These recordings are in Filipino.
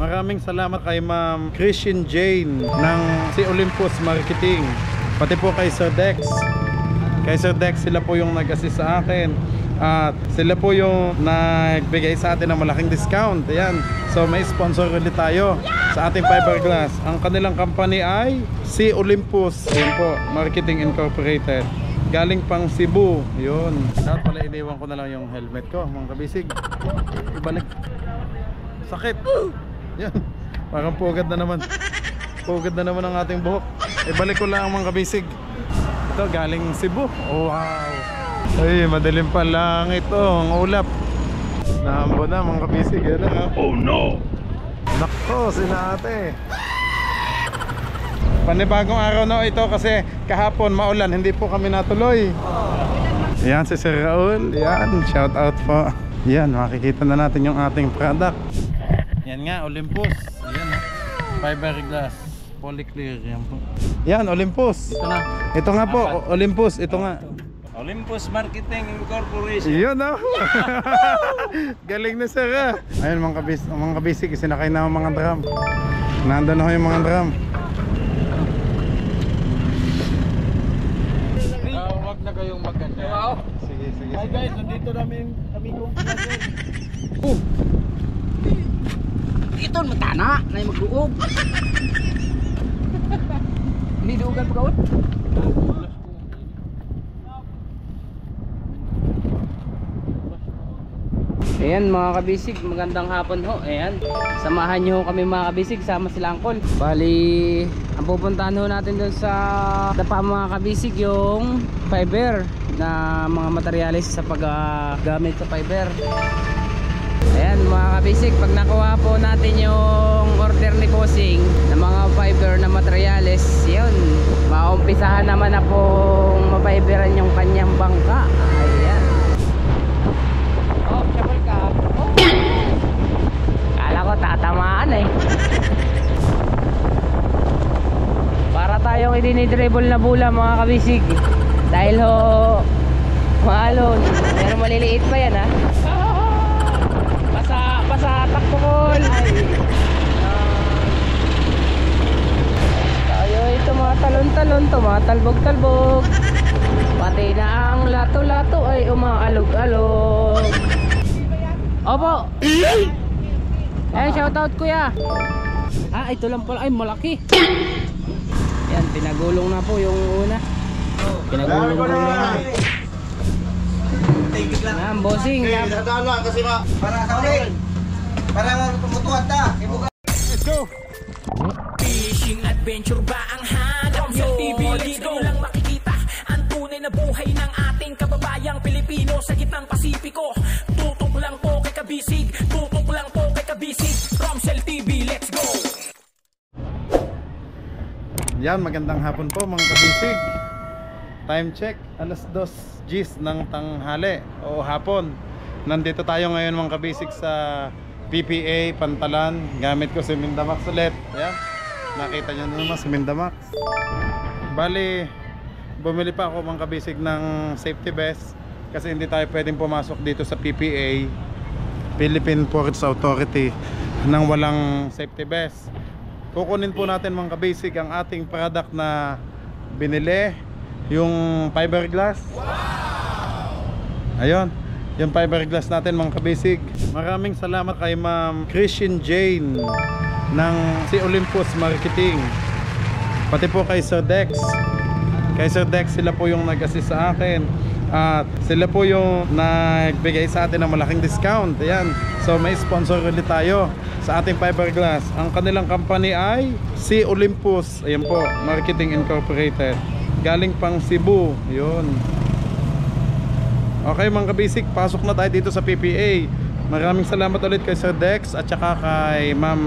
Maraming salamat kay Ma'am Christian Jane ng si Olympus Marketing. Pati po kay Sir Dex. Kay Sir Dex, sila po yung nag-assist sa akin. At sila po yung nagbigay sa atin ng malaking discount. Ayan. So may sponsor ulit tayo sa ating fiberglass. Ang kanilang company ay si Olympus. Ayan po, Marketing Incorporated. Galing pang Cebu. Yun. Dapat pala iniwan ko na lang yung helmet ko, mga kabisig. Ibalik. Sakit. Yan. Parang pugad na naman. Pugad na naman ang ating buhok. Ibalik ko lang mga kabisig. Ito galing Cebu. Oh, wow. Ay, madilim pa lang ito. Ang ulap. Nahambo na mga kabisig. Yan na. Oh no. Nako, sina ate. Panibagong araw na ito kasi kahapon maulan, hindi po kami natuloy. Yan si Sir Raul. Yan, shout out po. Yan, makikita na natin yung ating product. Yan nga, Olympus. Yan, fiberglass, polyclear. Yan po. Yan, Olympus. Ito na. Ito nga po, Olympus. Ito nga. Olympus Marketing Incorporation. Yun o. Galing na Sir ah. Ayun mga kabisig, isinakay na ang mga drum. Nandun na yung mga drum. Huwag na kayong maganda. Wow. Sige, sige. Hi guys, nandito namin amigong vlogger. Ito matana na yung magluog. Hindi duugan pa kaon. Ayan mga kabisig, magandang hapon ho. Ayan, samahan nyo kami mga kabisig, sama sila Angkol. Bali, ang pupuntahan ho natin doon sa dapa mga kabisig, yung fiber na mga materyales sa paggamit sa fiber. Ayan mga kabisig, pag nakuha po natin yung order ni Bossing na mga fiber na materyales, yun, maumpisahan naman na pong mafiberan yung kanyang bangka. Ayan. Oh, shabol ka. Oh. Kala ko tatamaan eh. Para tayong idinidribble na bula mga kabisig. Dahil ho maalon. Pero maliliit pa yan ha. Basa takbo kol. Tayo ay tumatalon-talon, tumatalbog-talbog. Pati na ang lato-lato ay umaalog-alog. Opo. Shoutout kuya. Ito lang pala. Ay, malaki. Yan, pinagulong na po yung una. Pinagulong ko na. Yan, Bossing. Kasi para sa akin. Para tumutuan ta. Let's go. Fishing adventure ba ang hanap nyo? TV dito lang makikita ang tunay na buhay ng ating kababayang Pilipino sa gitnang Pasipiko. Tutok lang po kay Kabisig, tutok lang po kay Kabisig. Romsel TV, let's go! Yan, magandang hapon po mga kabisig. Time check, alas 2 G's ng tanghali o hapon. Nandito tayo ngayon mga kabisig sa PPA Pantalan. Gamit ko si Mindamax ulit. Yan, nakita nyo naman si Mindamax. Bali, bumili pa ako mga kabisig ng safety vest kasi hindi tayo pwedeng pumasok dito sa PPA, Philippine Ports Authority, nang walang safety vest. Kukunin po natin mga kabisig ang ating product na binili, yung fiberglass. Ayun, yung fiberglass natin mga kabisig. Maraming salamat kay Ma'am Christian Jane ng si Olympus Marketing. Pati po kay Sir Dex. Kay Sir Dex, sila po yung nag-assist sa akin. At sila po yung nagbigay sa atin ng malaking discount. Ayan. So may sponsor ulit tayo sa ating fiberglass. Ang kanilang company ay si Olympus. Ayan po, Marketing Incorporated. Galing pang Cebu. Yun. Okay mga kabisik, pasok na tayo dito sa PPA. Maraming salamat ulit kay Sir Dex at saka kay Ma'am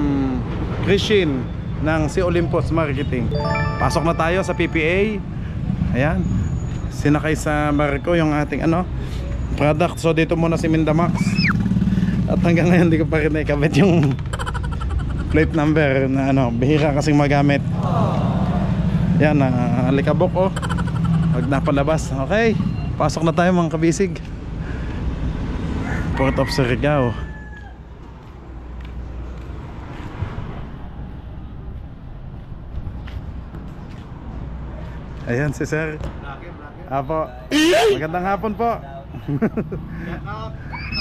Christian ng si Olympus Marketing. Pasok na tayo sa PPA. Ayan, sinakay sa barko yung ating product. So dito muna si Mindamax. At hanggang ngayon di ko pa rin naikabit yung plate number na bihira kasing magamit. Yan, alikabok oh. Huwag na palabas. Okay, pasok na tayo mga kabisig. Port of Surigao. Ayan si sir. Apo. Magandang hapon po.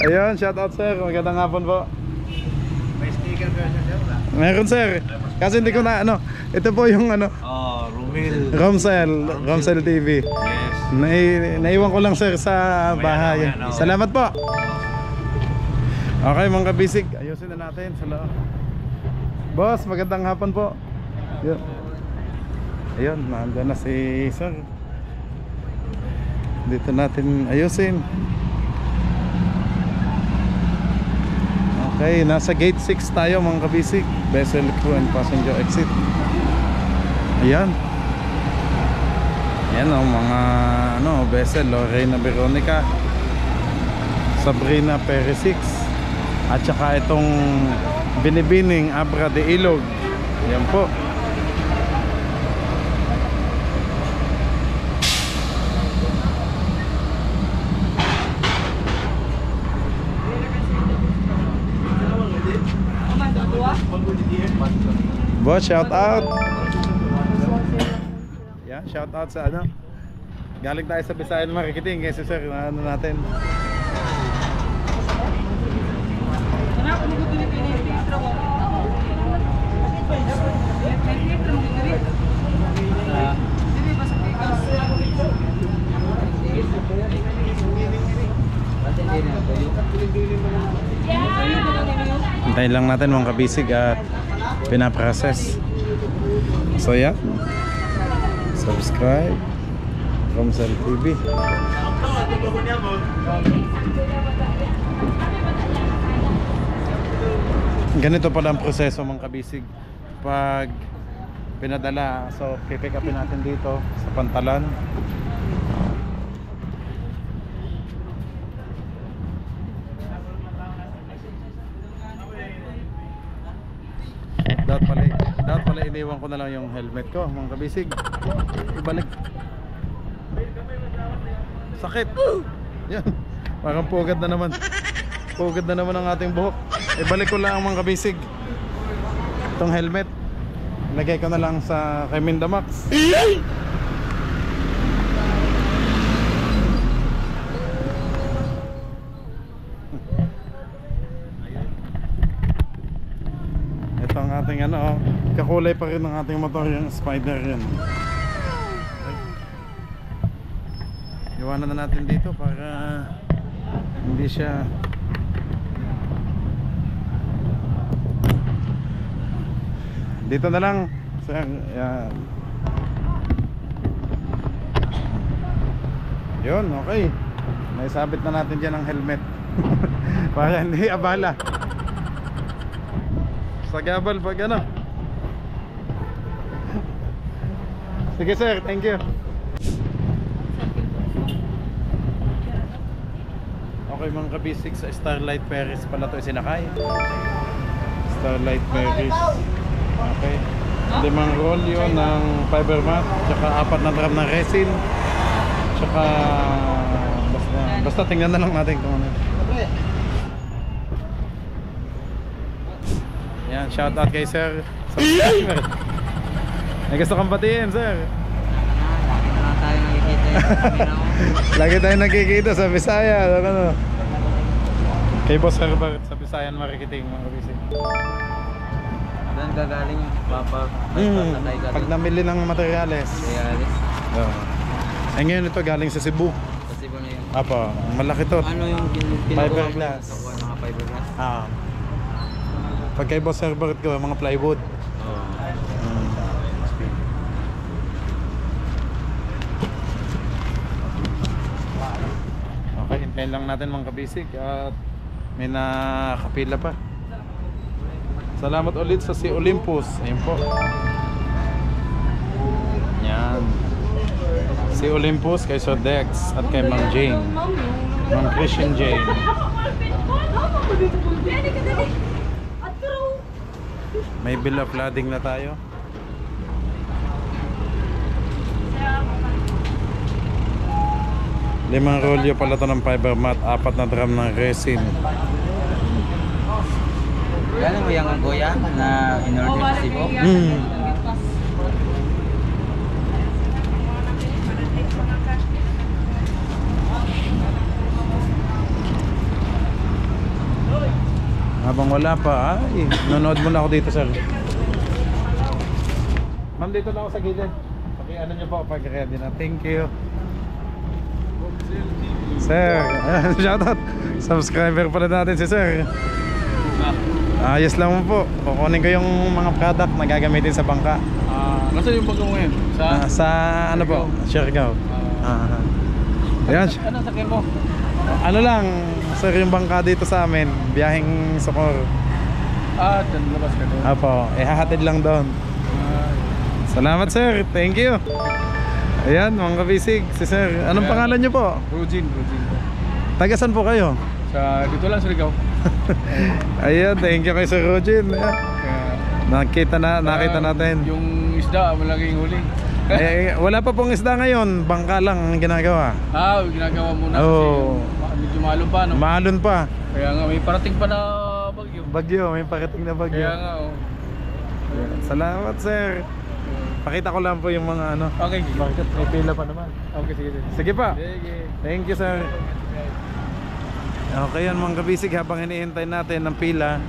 Ayun, shout out sir. Magandang hapon po. May sticker version sir. Meron sir. Kasi hindi ko na ano. Ito po yung ano. Oh, Romel. Romsel TV. Yes. Naiwan ko lang sir sa bahay. Mamaya na. Salamat po. Okay mga kabisig, ayusin na natin sa loob. Boss, magandang hapon po. Yun. Ayun, nandiyan na si sir. Dito natin ayusin. Okay, nasa gate 6 tayo mga kabisig. Vessel crew and passenger exit. Ayan. Ayan o, mga ano, vessel, Lorena Veronica, Sabrina Perisix, at saka itong Binibining Abra de Ilog. Ayan po. Boss, shout out. Yeah, shout out sa ano. Galing tayo sa Bisayan Marketing kasi sir, ano natin. Hintayin lang natin mga kabisig at pinaprocess. So yeah, subscribe Romsel TV. Ganito pala ang proseso mga kabisig pag pinadala. So pipick upin natin dito sa Pantalan. Dapat pala iniwan ko na lang yung helmet ko mga kabisig. Ibalik. Sakit. Yan. Parang pugad na naman. Pugad na naman ang ating buhok. Ibalik ko lang mga kabisig itong helmet. Lagay ko na lang sa kay Mindamax. Ito ang ating ano, kakulay pa rin ng ating motor, yung Spider yan. Iwanan na natin dito para hindi siya dito na lang sir. Yan. Yun, okay. Naisabit na natin dyan ang helmet para hindi abala sa gabal pag ano. Sige sir, thank you. Okay mga kabisig, sa Starlight Paris pala ito isinakay. Starlight Paris. Okay. 5 rolyo ng fiber mat, tsaka 4 na drum ng resin, tsaka basta tingnan na lang natin kung ano. Yan, shout out kay sir. May gusto kang batiin sir. Lagi tayo nakikita sa Bisaya, ano? Kay Boss Herbert sa Bisayan Marketing mga kabisig. Doon gagaling papa. Pag namili ng materyales. Oh. Eh ngayon ito galing sa Cebu. Sa Cebu na yun. Apa, malaki to. Ano yung Fiberglass. Mga fiberglass? Pag kay Boss Herbert ko, mga plywood. Okay, hintayin lang natin mga kabisig at may nakapila pa. Salamat ulit sa si Olympus. Ayun po. Yan. Si Olympus kay Sir Dex at kay Mang Jane. Mang Christian Jane. May bill of lading na tayo. Limang rolyo pala to ng fiber mat, 4 na drum ng resin. Galing mo yung goya na in-order sa Cebu? Habang wala pa, ay, nanood muna ako dito, sir. Ma'am, dito na ako sa gilid. Ano nyo po pag ready na. Thank you. Sir, shoutout. Subscriber pala natin si sir. Ayos lang mo po. Kukunin ko yung mga product na gagamitin sa bangka. Nasa yung bago ngayon? Sa ano po? Siargao. Ayan. Ano sakyan mo? Ano lang, sir, yung bangka dito sa amin, biyaheng Socorro. Dyan labas ka doon. Apo, hahatid lang doon. Salamat sir, thank you. Ayan, mga kabisig, si sir. Anong pangalan nyo po? Rugin. Tagasan po kayo? Dito lang sa Rigao. Ayan, thank you kay Sir Rogin. Nakita natin. Yung isda, malaking huli. Wala pa pong isda ngayon, bangka lang ang ginagawa. Ginagawa muna kasi medyo malon pa, no? Maalon pa. Kaya nga, may parating pa na bagyo. May parating na bagyo. Kaya nga, Salamat sir. Pakita ko lang po yung mga ano. Okay. Bakit? May pila pa naman. Okay, sige. Sige pa. Sige. Thank you sir. Okay yan mga kabisig, habang hinihintay natin ng pila,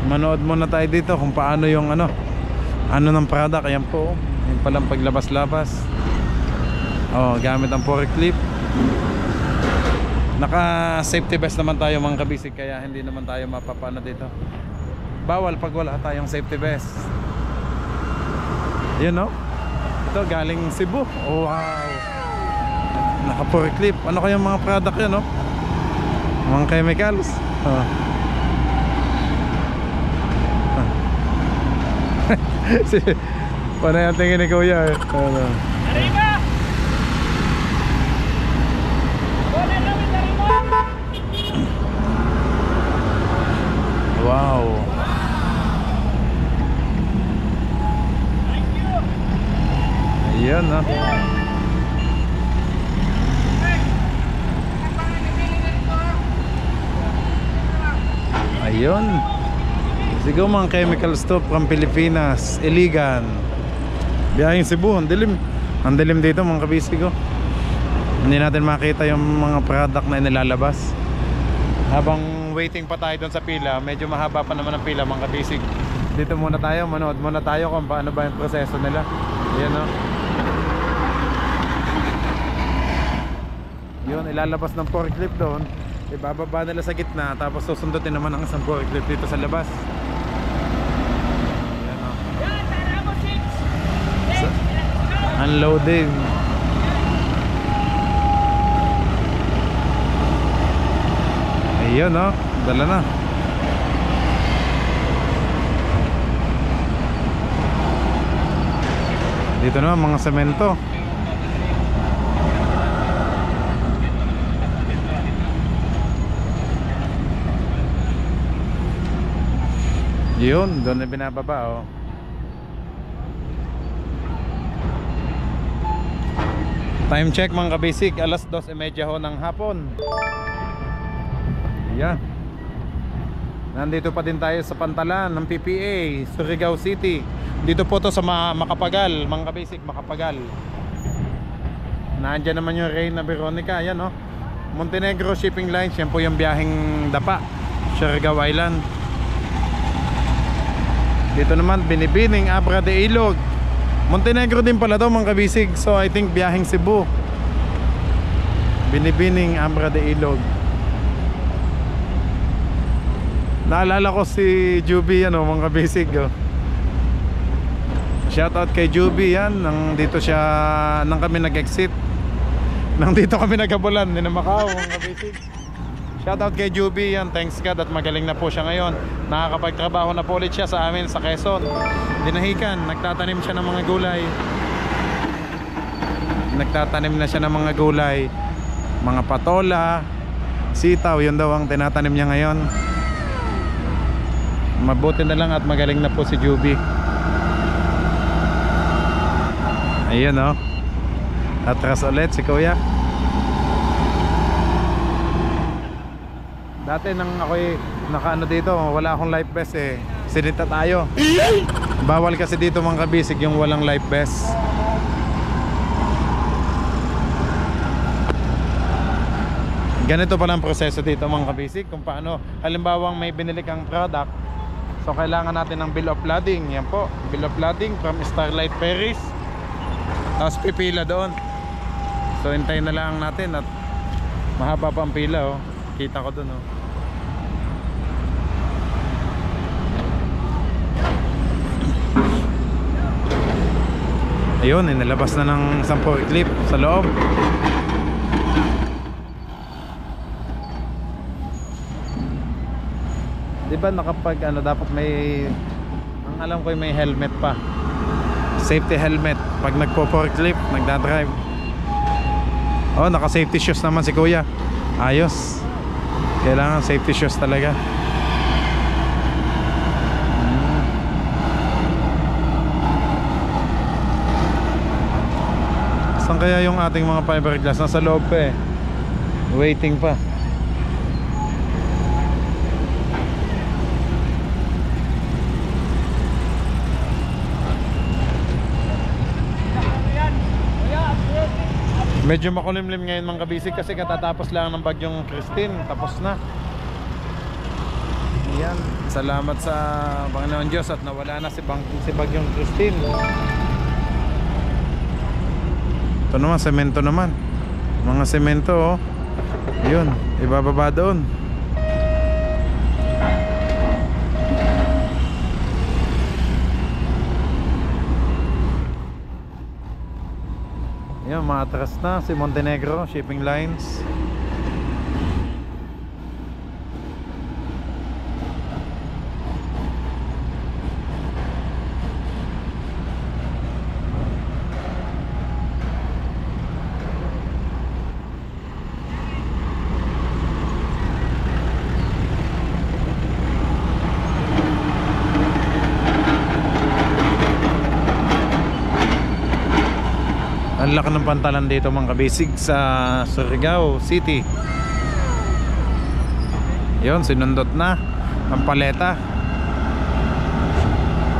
manood muna tayo dito kung paano yung ano ng product. Ayan po, yung palang paglabas-labas. Gamit ang forklift. Naka safety vest naman tayo mga kabisig, kaya hindi naman tayo mapapano dito. Bawal pag wala tayong safety vest. Yun no? Ito galing Cebu. Wow. Naka forklift. Ano kayang mga product yan no? Mga chemicals. Paano yung tingin ni Kuya? Wow. Ayan na. Ayun. Siguro mga chemical stop from Pilipinas, Iligan. Biyaheng Cebu, ang dilim. Ang dilim dito mga kabisig ko. Hindi natin makita yung mga product na inilalabas. Habang waiting pa tayo doon sa pila, medyo mahaba pa naman ang pila mga kabisig. Dito muna tayo, manood muna tayo kung paano ba yung proseso nila. Ayan o. Yun, ilalabas ng forklift doon. Ibababa nila sa gitna, tapos susundutin naman ang isang forklift dito sa labas. Ayan o. Unloading. Ayun o, dala na. Dito naman mga semento. Yun, doon na binababa oh. Time check mga kabisig, alas 2:30 ho ng hapon. Yan. Nandito pa din tayo sa pantalan ng PPA, Surigao City. Dito po to sa Makapagal, mga kabisig, Makapagal. Nandiyan naman yung Reyna Veronica, yan oh. Montenegro Shipping Lines, yan po yung biyaheng Dapa, Surigao Island. Dito naman Binibining, Abra de Ilog. Montenegro din pala to mga kabisig. So I think biyaheng Cebu. Binibining, Abra de Ilog. Naalala ko si Juby ano, mga kabisig oh. Shoutout kay Juby yan. Nang dito siya, nang kami nag-exit, nang dito kami nagkabulan din na Macau mga kabisig. Shoutout kay Juby yan, thanks God at magaling na po siya ngayon. Nakakapagtrabaho na po ulit siya sa amin sa Quezon, Dinahican. Nagtatanim siya ng mga gulay. Nagtatanim na siya ng mga gulay, mga patola, sitaw, yun daw ang tinatanim niya ngayon. Mabuti na lang at magaling na po si Juby. Ayun oh. Atras ulit si Kuya. Dati nang ako'y nakaano dito, wala akong life vest eh. Sinita tayo. Bawal kasi dito mga kabisig yung walang life vest. Ganito pala ang proseso dito mga kabisig, kung paano halimbawa may binili kang product, so kailangan natin ng bill of lading. Yan po, bill of lading from Starlight Ferries. Tapos pipila doon. So hintayin na lang natin at mahaba pa ang pila oh. Kita ko doon oh. Ayun, inilabas na ng isang forklift sa loob. Diba nakapag ano, dapat may, ang alam ko may helmet pa, safety helmet pag nagpo-forklift, nagdadrive. Oh, naka safety shoes naman si kuya. Ayos. Kailangan safety shoes talaga. Saan kaya yung ating mga fiberglass? Nasa loob pa eh. Waiting pa. Medyo makulimlim ngayon mga kabisig kasi katatapos lang ng bagyong Christine. Tapos na. Ayan. Salamat sa Panginoon Diyos at nawala na si bagyong Christine. Ito naman, semento naman. Mga semento oh. Yun, ibababa doon. Yan, maatras na si Montenegro Shipping Lines. Ang laki ng pantalan dito mga kabisig sa Surigao City. Yun, sinundot na ang paleta.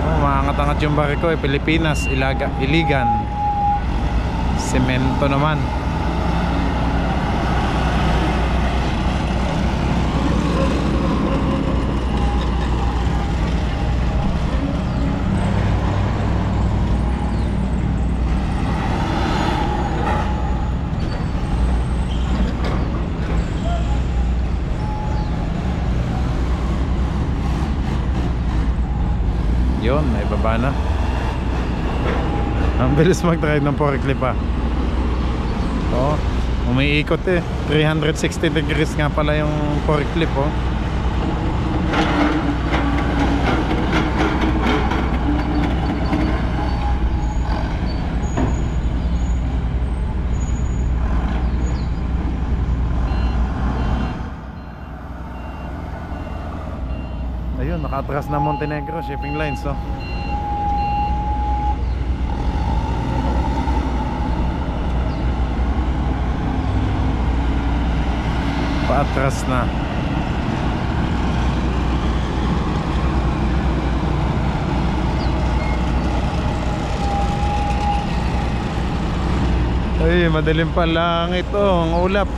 Oh, maangat-angat yung barko eh. Pilipinas, Iligan. Semento naman. Yun, may baba na. Ang bilis mag-drive ng forklift pa. Oh, umiikot eh. 360 degrees nga pala yung forklift oh. Ayun, nakatras na Montenegro Shipping Lines oh. Paatras na. Ay, madilim pa lang ito, ang ulap.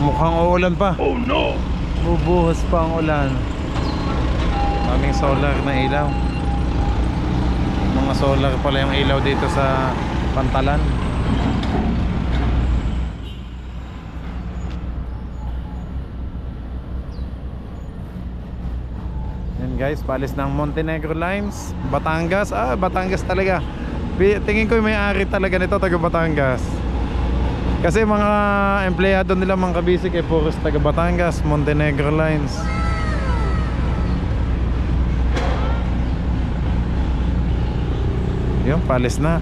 Mukhang uulan pa. Oh no! Bubuhos pa ang ulan. Daming solar na ilaw. Mga solar pala yung ilaw dito sa pantalan. Yan guys, paalis ng Montenegro Lines, Batangas. Ah, Batangas talaga. Tingin ko yung may-ari talaga nito, taga Batangas. Kasi mga empleyado nila mga kabisik eh, puros taga Batangas, Montenegro Lines. Yun, paalis na.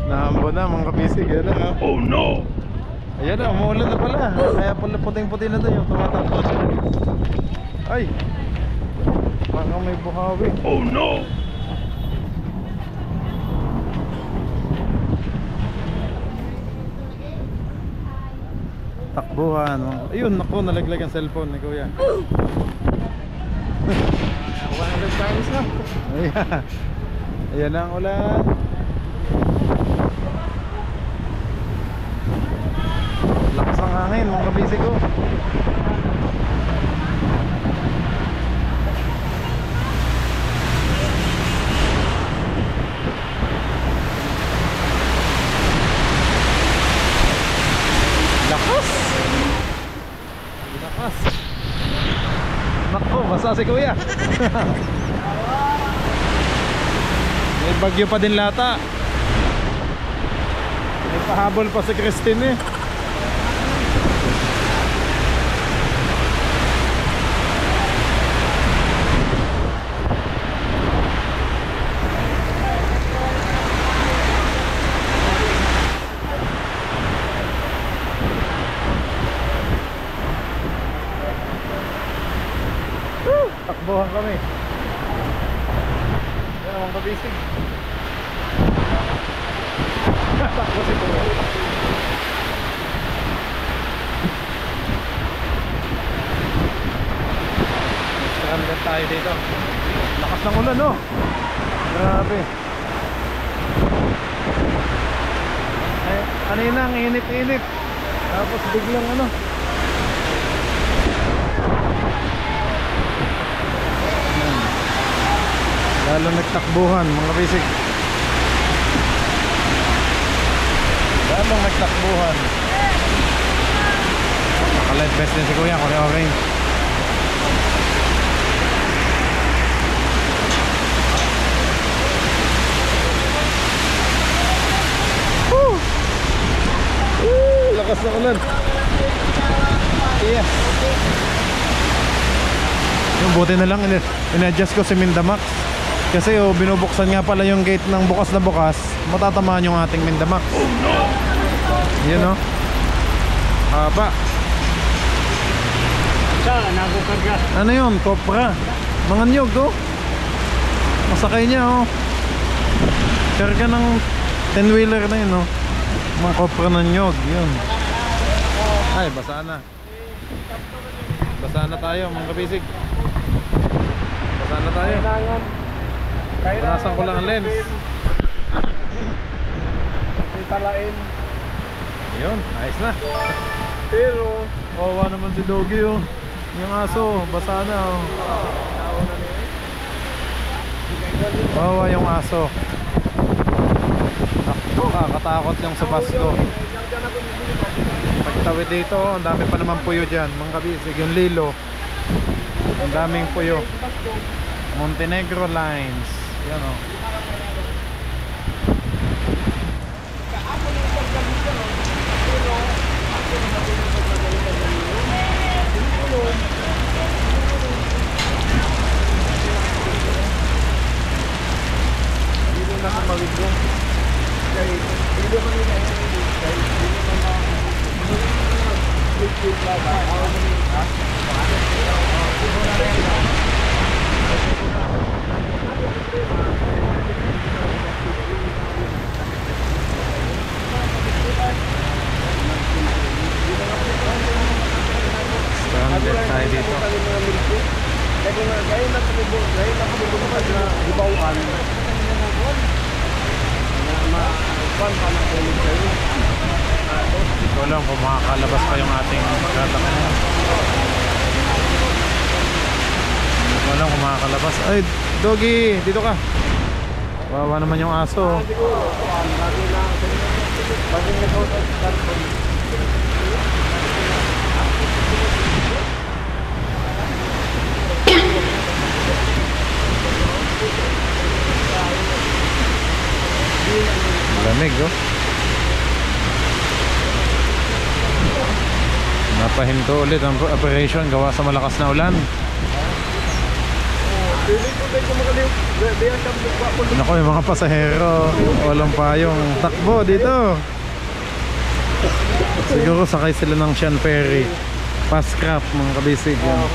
Naambo na mga kabisig. Yan na. Oh no! Ayan na, umuulan na pala. Kaya pala puting-puti na doon yung tumatakot. Ay! Baka may buhawi. Oh no! takbuhan. Ayun, naku, nalaglag ang cellphone ni Kuya. 100 times na. Ayan. Ayan ang ulan. Lakas ang hangin, mga kabisi ko. Lakas. Lakas. Nako, basa si Kuya. May bagyo pa din lata. May pahabol pa si Christine eh. Takbuhan kami. Yan ang kabisig. Takbo si Kuya. Stranded tayo dito. Lakas ng ulan, no? Grabe. Ay, kanina ang init-init. Tapos biglang ano. Lalo nagtakbuhan, mga bisig. Lalo nagtakbuhan. Naka-light vest din si Kuya, orange. Woo! Lakas ng ulan. Yeah. Yung buti na lang in-adjust ko si Mindamax. Kasi binubuksan nga pala yung gate ng bukas na bukas, matatamaan yung ating Mindamax. Yun o. Haba. Ano yun? Copra. Mga nyog o. Masakay niya o. Karga ng 10-wheeler na yun o. Mga Copra ng nyog. Yun. Ay, basa na. Basa na tayo mga kabisig. Basa na tayo. Punasan ko lang ang lens. Talain. Yun, ayos na. Pero Kawawa naman si Doggy oh. Yung aso, basa na oh. Kawawa yung aso. Nakakatakot yung sa basto. Pagtawid dito, ang dami pa naman puyo dyan. Mga kabisig, yung Lilo. Ang daming puyo. Montenegro lines. Yan oh. Stranded tayo dito. Hindi ko alam kung makakalabas pa yung ating katakay. Hindi ko alam kung makakalabas. Ay, Doggy, dito ka. Wawa naman yung aso. Lamig oh. Napahinto ulit ang operation gawa sa malakas na ulan. Naku, yung mga pasahero walang payong takbo dito. Siguro sakay sila ng Sean Ferry. Fast craft mga kabisig yan.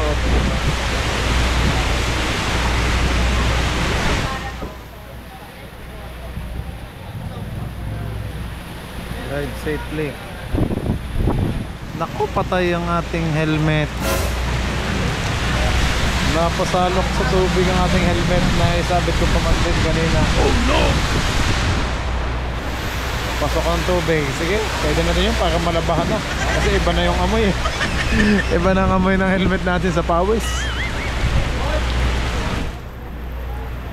Ride safely. Naku, patay ang ating helmet. Napasalok sa tubig ang ating helmet na isabit ko pa man din kanina. Oh no! Pasok ang tubig. Sige, pwede na rin yun para malabahan na. Kasi iba na yung amoy eh. Iba na ang amoy ng helmet natin sa pawis.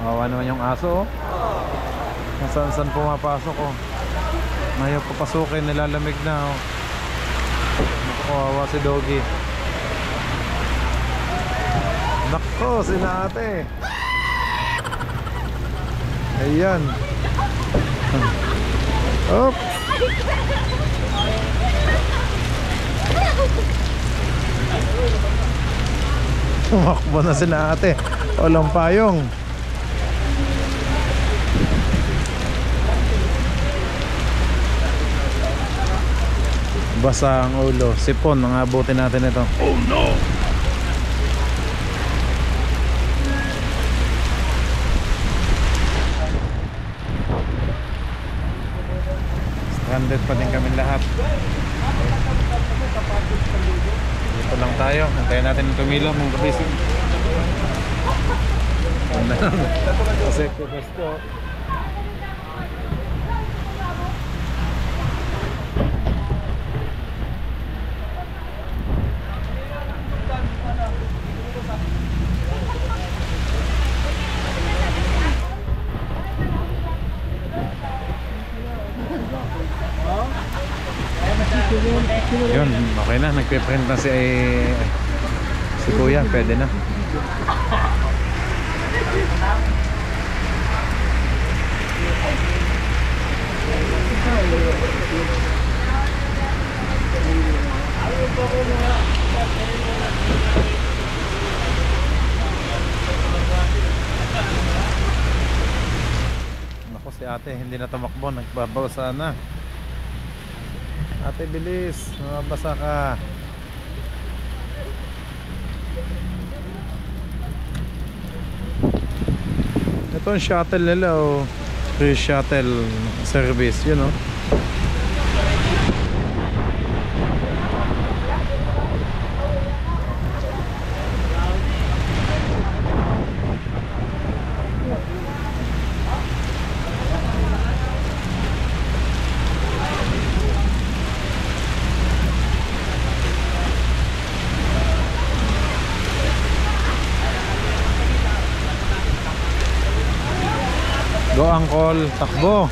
Awa naman yung aso oh. Saan pumapasok oh. Ayaw papasukin, nilalamig na oh. Nakawawa si Doggy. Nako, sila ate. Ayan. Op. Tumakbo na sila ate. Walang payong. Basa ang ulo. Sipon, ang abutin natin ito. Oh no! Stranded pa din kami lahat. Dito lang tayo. Antayin natin yung tumila mong kapising. Kasi gusto. Yun, okay na. Nagpe-print na si Kuya. Pwede na. Naku, si ate hindi na tumakbo. Nagbabasa na. Ate, bilis, mabasa ka. Ito ang shuttle nila o free shuttle service, you know. Go Uncle, takbo.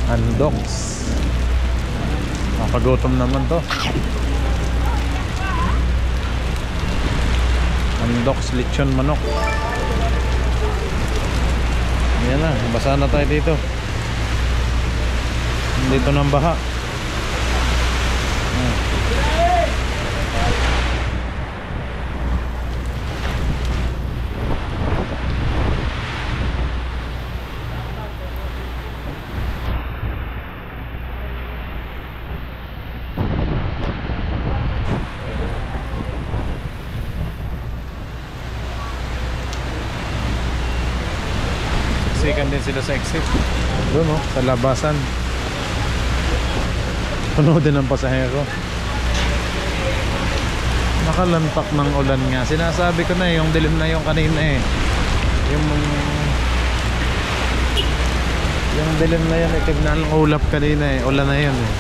Andoks. Mapagutom naman to. Andoks lechon manok. Yan na, basa na tayo dito. Dito ng baha. Sikan din sila sa exit. Doon oh, sa labasan. Puno din ang pasahero. Nakalantak ng ulan nga. Sinasabi ko na yung dilim na yung kanina eh. Yung dilim na yan, itignan ng ulap kanina eh. Ulan na yan eh.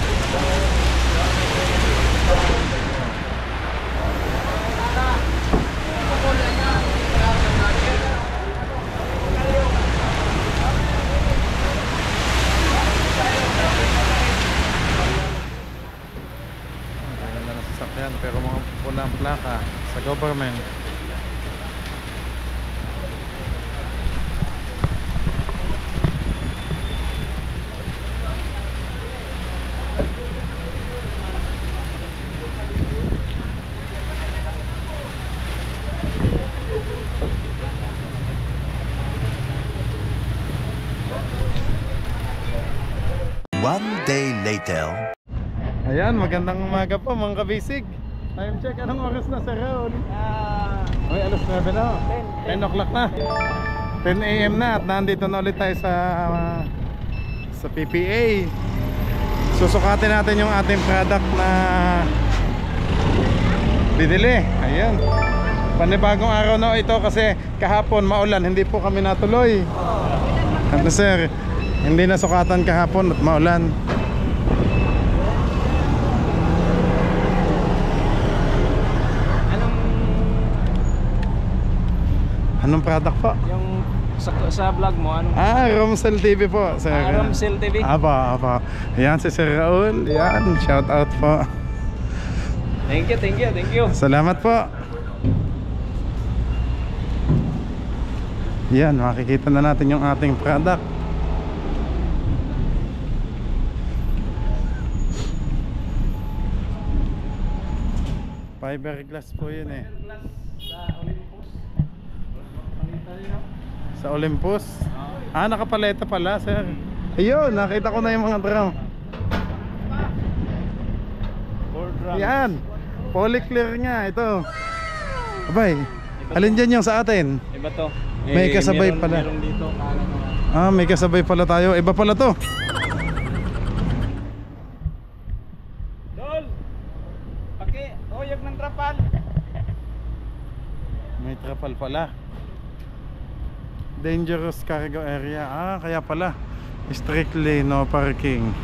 Pero mga pulang plaka sa government. One day later. Ayan, magandang umaga po mga kabisig. Time check, anong oras na Sir Raul? Ay, alas 9 na. 10 o'clock na. 10 AM na at nandito na ulit tayo sa PPA. Susukatin natin yung ating product na binili. Ayan. Panibagong araw na ito kasi kahapon maulan, hindi po kami natuloy. Ano sir, hindi nasukatan kahapon at maulan. Anong product po? Yung sa vlog mo, ano? Romsel TV po sir. Romsel TV? Apa. Ayan si Sir Raul. Ayan, shout out po. Thank you. Salamat po. Yan, makikita na natin yung ating product. Fiberglass po yun eh. Sa Olympus? Nakapaleta pala sir. Ayun, nakita ko na yung mga drum. Yan, polyclear nga ito. Abay, alin dyan yung sa atin? Iba to. May kasabay pala. Meron dito. May kasabay pala tayo. Iba pala to. Dol! Oyag ng trapal. May trapal pala. Dangerous cargo area. Kaya pala strictly no parking.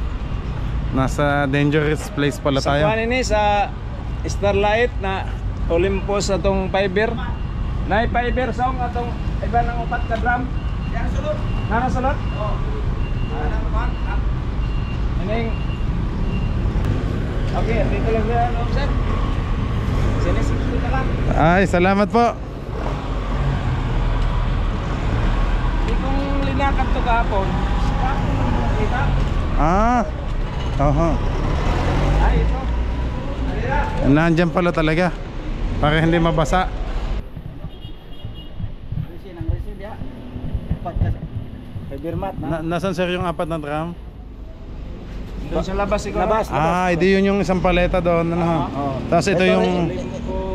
Nasa dangerous place pala tayo. Sa kanini sa Starlight na Olympus atong fiber. Nay fiber song atong iba ng upat ka drum. Yan sulod. Nana sulod? Oh. Ano naman? Ining. Okay, dito lang yan, sir. Sinisip na lang. Ay, salamat po. Di kong linakad to kahapon. Kita? Oho. Ay, ito. Nandyan pala talaga. Para hindi mabasa. Fiber mat na. Nasaan sir yung apat na drum? Doon sa labas siguro. Labas. Hindi yun yung isang paleta doon. Tapos ito yung...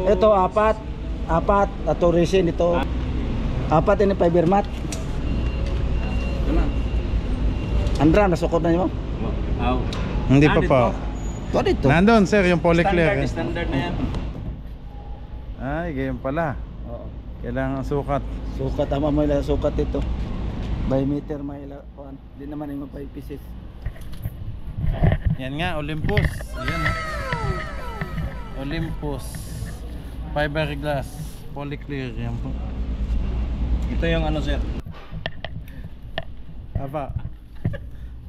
Ito apat at resin ito. Apat ini fiber mat. Andra nasukot na niyo? Hindi pa po. Ito dito. Nandun sir yung polyclear. Standard na yan. Ay, ganyan pala. Oo. Kailangan sukat. Sukat ama mo ila sukat ito. By meter may ila kuan. Di naman yung 5 pieces. Yan nga, Olympus. Ayan. Olympus. Fiberglass. Polyclear. Yan po. Ito yung ano, sir. Aba.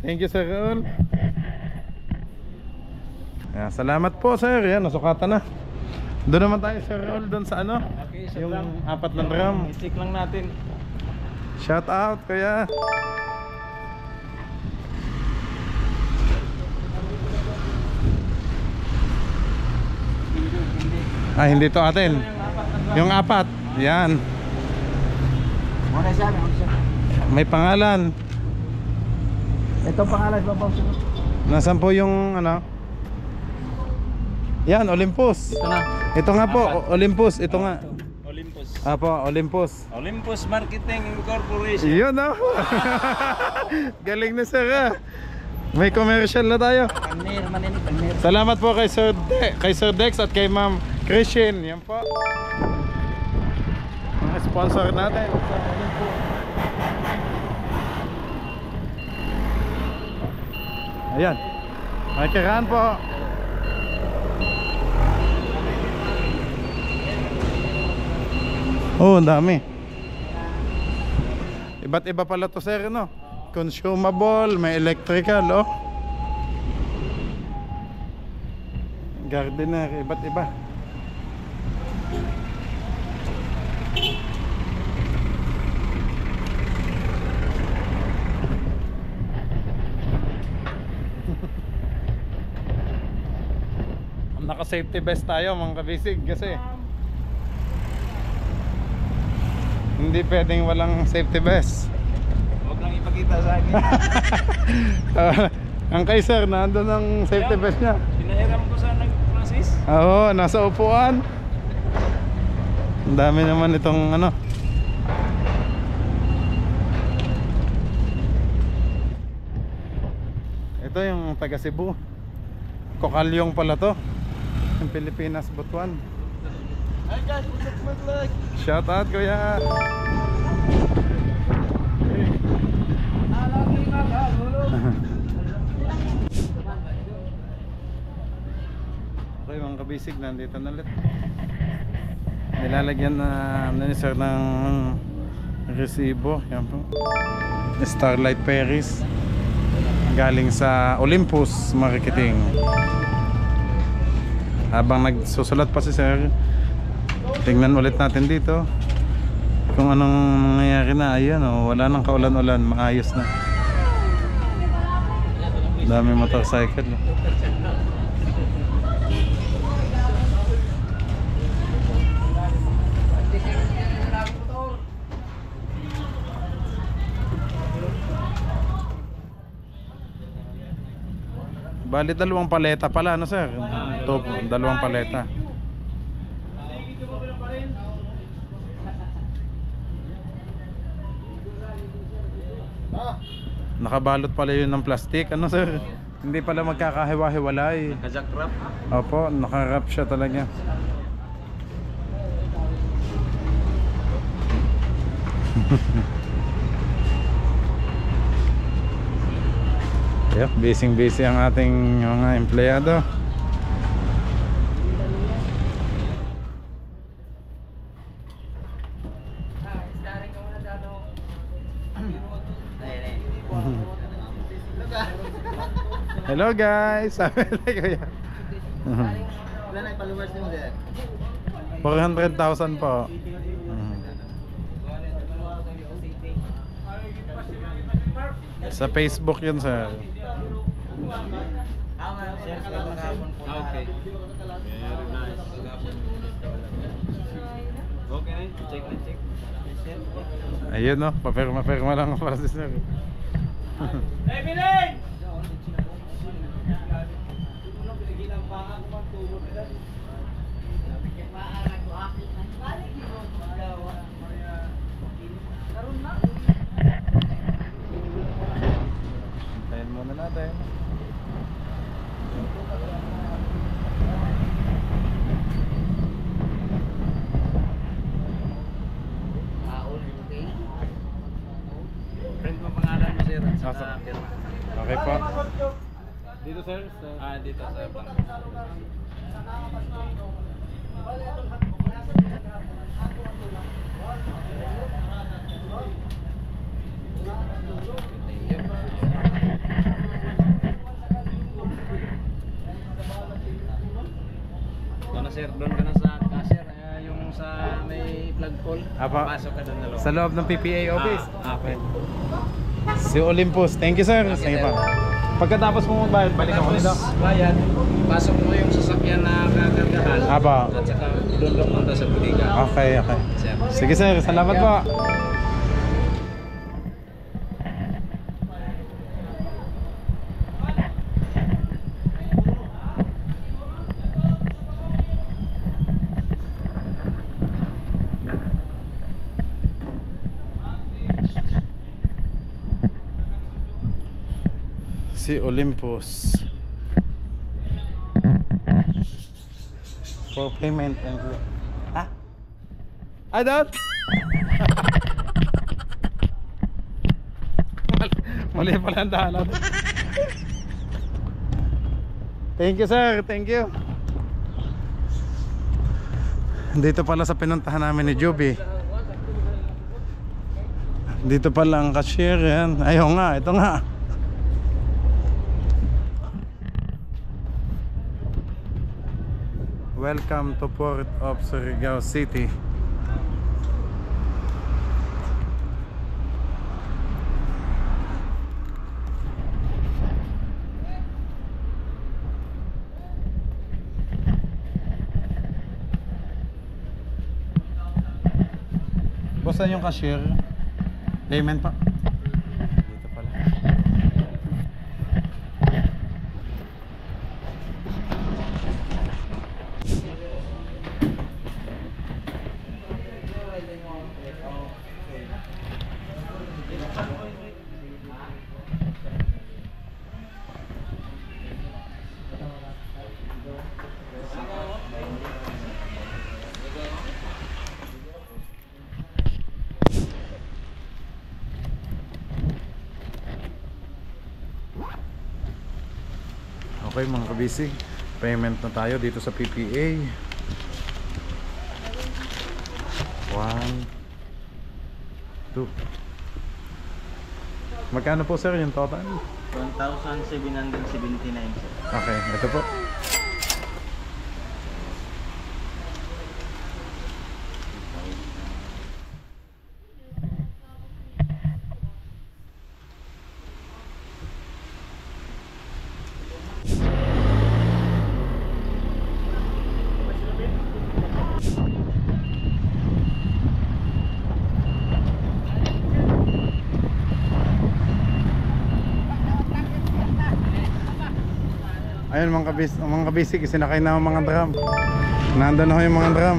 Thank you sir Raul. Salamat po sir. Yan, nasukatan na. Doon naman tayo sir Raul doon sa ano? Okay, sa yung drum. apat na drum. I-stick lang natin. Shout out kuya. Hindi to atin. Yung apat. Yan. Muna siya. May pangalan. Ito pangalan ba bang sunod? Nasaan po yung ano? Yan, Olympus. Ito na. Ito nga po, Olympus. Ito nga. Olympus. Apo, Olympus. Olympus Marketing Incorporation. Yun oh. Galing na sir ah. May commercial na tayo. Panir manin panir. Salamat po kay Sir Dex at kay Ma'am Christian. Yan po. Mga sponsor natin. Ayan. May kiraan po. Ang dami. Iba't iba pala to sir, no? Consumable, may electrical, oh. Gardener, iba't iba. Naka-safety vest tayo mga kabisig kasi hindi pwedeng walang safety vest. Huwag lang ipakita sa akin. Ang kay sir, nandun ang safety vest niya. Pinahiram ko sa nag-Francis. Oo, nasa upuan. Ang dami naman itong ano. to, yung taga Cebu. Kokalyong pala to. Yung Pilipinas Butuan. Hi guys, what's up my vlog? Shout out kuya. Okay mga kabisig, nandito na ulit. Nilalagyan na ni sir ng resibo. Yan po. Starlight Paris galing sa Olympus Marketing. Habang nagsusulat pa si sir, tingnan ulit natin dito kung anong nangyayari na. Ayan o, wala nang kaulan-ulan, maayos na. Dami motorcycle. Bali dalawang paleta pala, ano sir? Ito, dalawang paleta. Nakabalot pala yun ng plastic, ano sir? Hindi pala magkakahiwa-hiwalay. Naka-jack wrap. Opo, naka-wrap siya talaga. Yep, busy ang ating mga empleyado. Hello guys! Sabi na kuya. Wala na followers mo sir. 400,000 po. Sa Facebook yun sir. Okay. Very nice. Okay na, check na check. Ayun no, papirma lang para si sir. Hey, Bileng! Hintayin muna natin. Print mo pangalan mo sir at saka Sasa. firma. Okay po. Dito sir. Dito sa bangko. Doon na sir, doon ka na sa cashier, yung sa may flagpole. Apa. Pasok ka doon na loob. Sa loob ng PPA office. Okay. Si Olympus. Thank you sir. Sige pa. Pagkatapos mo magbayad, balik ako nito. Bayad, pasok mo yung sasakyan na kakargahan. Apa. At saka doon ka punta sa budiga. Okay, okay. Sir. Sige sir, salamat po. Si Olympus for payment and Adult? Mali pala ang dahalan. Thank you sir, thank you. Dito pala sa pinuntahan namin ni Joby. Dito pala ang cashier yan. Ayaw nga, ito nga. Welcome to Port of Surigao City. Boss, saan yung cashier? Payment pa. Dito pala. Okay mga kabisig, payment na tayo dito sa PPA. 1, 2. Magkano po sir yung total? 1,779 sir. Okay, ito po. Ayun mga kabisig, isinakay na ang mga drum. Nandun na ho yung mga drum.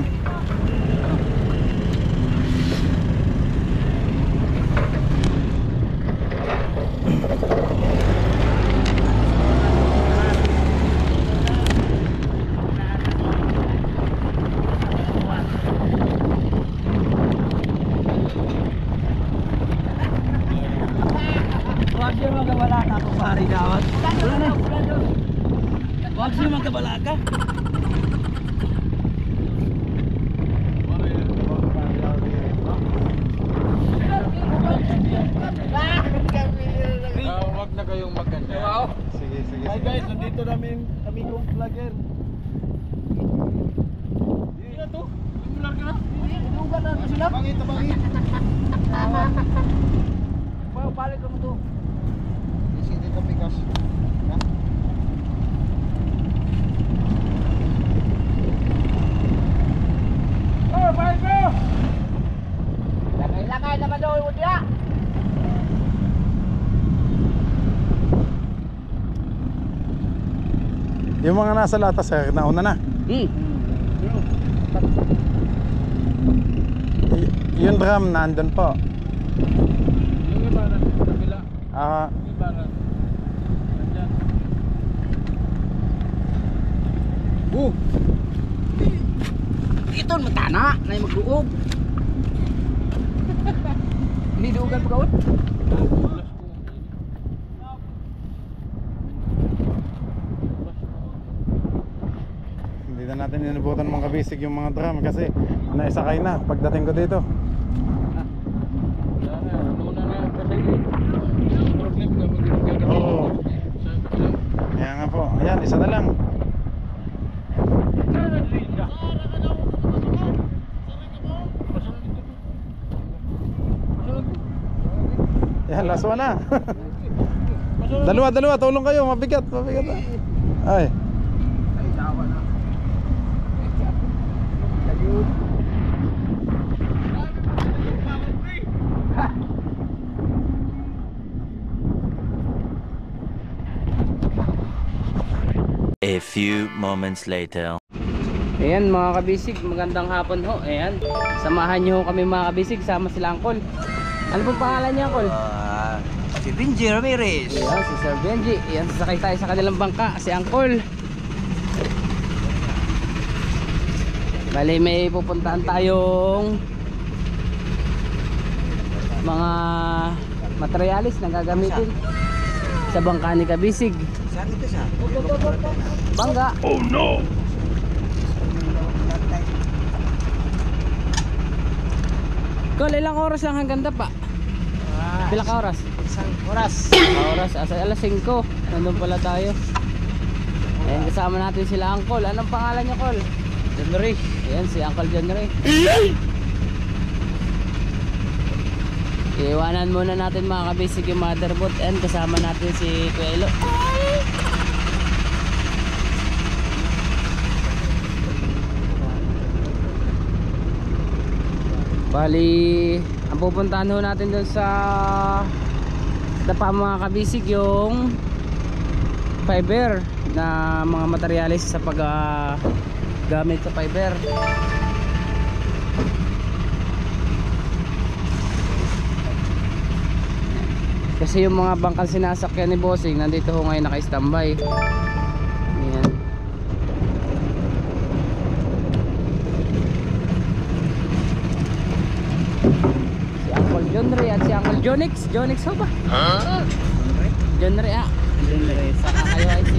Huwag siya magkabala ka kung pari dapat. Huwag siya magkabala ka. Wag na kayong magkanya. Sige, sige. Hi guys, nandito namin kami kong vlogger. Dito to. Vlog ka na. Inugan na sila. Bangit. Balik ka mo to. Isi dito pikas. Oh, balik ko. Lakay naman daw yung dia. Yung mga nasa lata sir, nauna na. Yung drum nandun po. Yung iba na kabila. Ah, Yung iba na. Nandyan. Ito matana na yung magduog. Hindi duugan pa kaon. hindi na natin inubutan mga kabisig yung mga drum kasi naisakay na pagdating ko dito. Una na yung kasali. Yung problem ka magiging Oo. Kaya nga po, ayan, isa na lang. Yan, last one na. Dalawa, tulong kayo, mabigat. Ay. A few moments later. Ayan mga kabisig, magandang hapon ho. Ayan, samahan nyo ho kami mga kabisig, sama sila Angkol. Ano pong pangalan niya Angkol? Si Benji Ramirez. Ayan, si Sir Benji. Ayan, sasakay tayo sa kanilang bangka, si Angkol. Bali may pupuntahan tayong mga materialis na gagamitin sa bangka ni Kabisig. Saan ito siya? Bangga. Oh no! Kol, ilang oras lang hanggang Dapa? Ilang ka oras? Isang oras. Oras, alas 5. Nandun pala tayo. Ayan, kasama natin sila Angkol. Anong pangalan niya, Kol? John Ray. Ayan, si Uncle John Ray. Iiwanan muna natin mga kabisig yung motherboard and kasama natin si Kuya Ilo. Bali, ang pupuntahan ho natin doon sa Dapa mga kabisig yung fiber na mga materialis sa paggamit sa fiber. Kasi yung mga bangkang sinasakyan ni Bossing nandito ho ngayon naka-standby. Ayan. Si Uncle John Ray at si Uncle Jonix ho ba? John Ray John Ray. Saka kayo ay si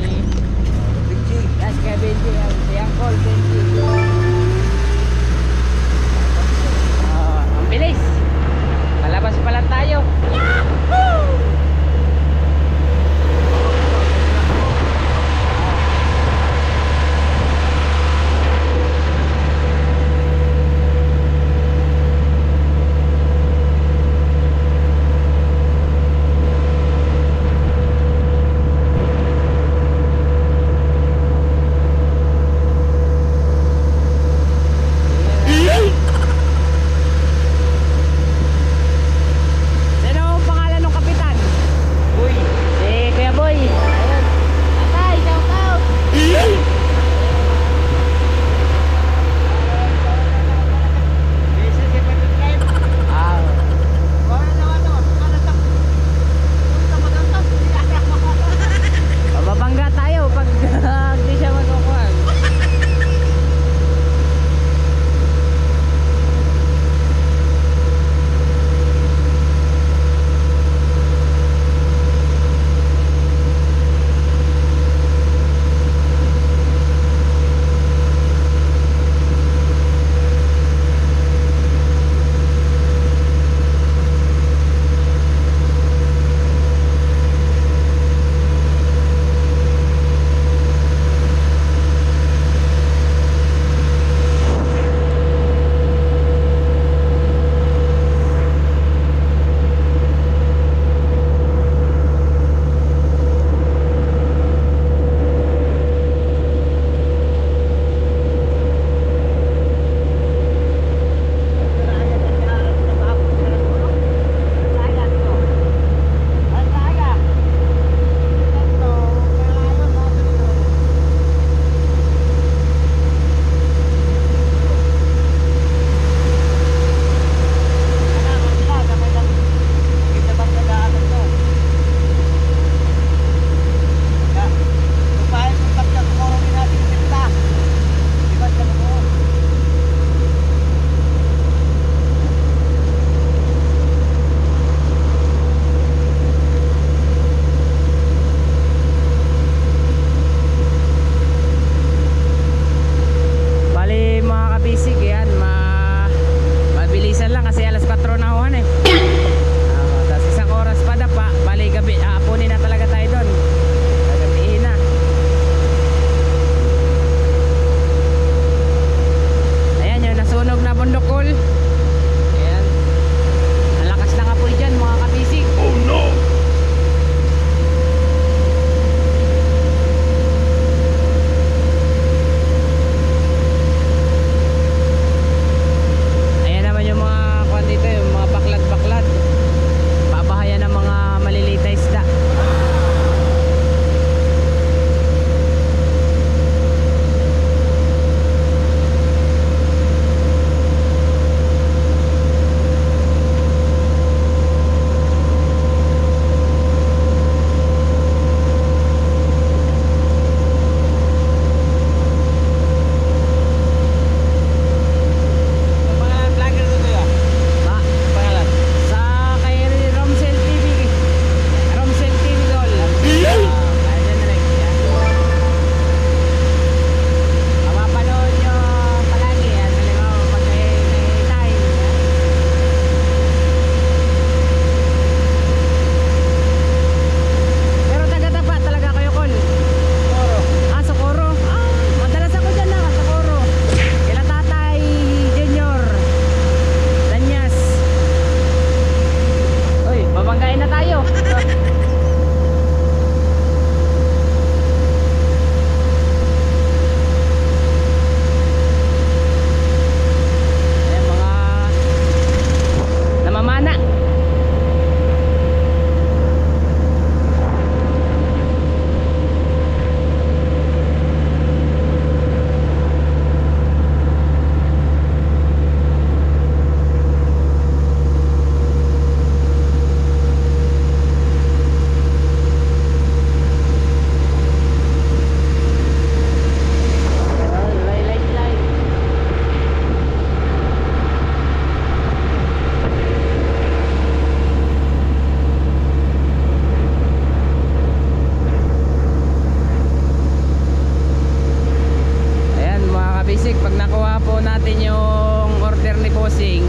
nakuha po natin yung order ni Bossing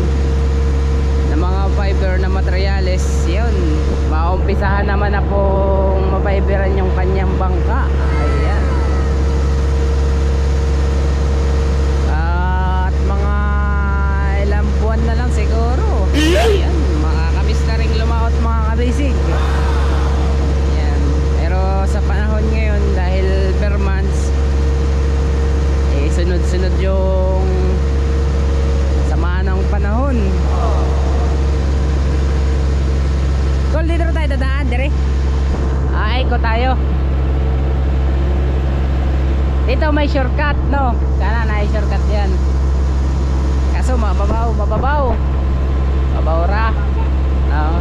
ng mga fiber na materyales. Yun, maumpisahan naman na pong mafiberan yung kanyang bangka. Ayan. At mga ilang buwan na lang siguro. Ayan, makakamiss na rin lumaot mga kabisig. Ayan. Pero sa panahon ngayon, dahil per months, sunod-sunod yung samaan ng panahon. Kung dito tayo dadaan, dire. Ikot tayo. Dito may shortcut, no? Sana na shortcut yan. Kaso mababaw. Mababaw ra. Oo.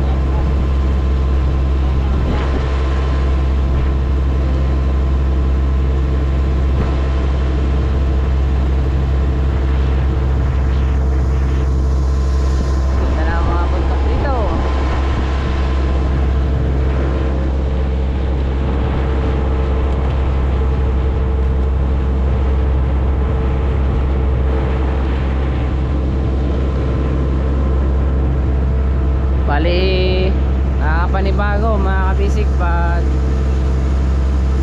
Bali, nakakapanibago mga kabisig pag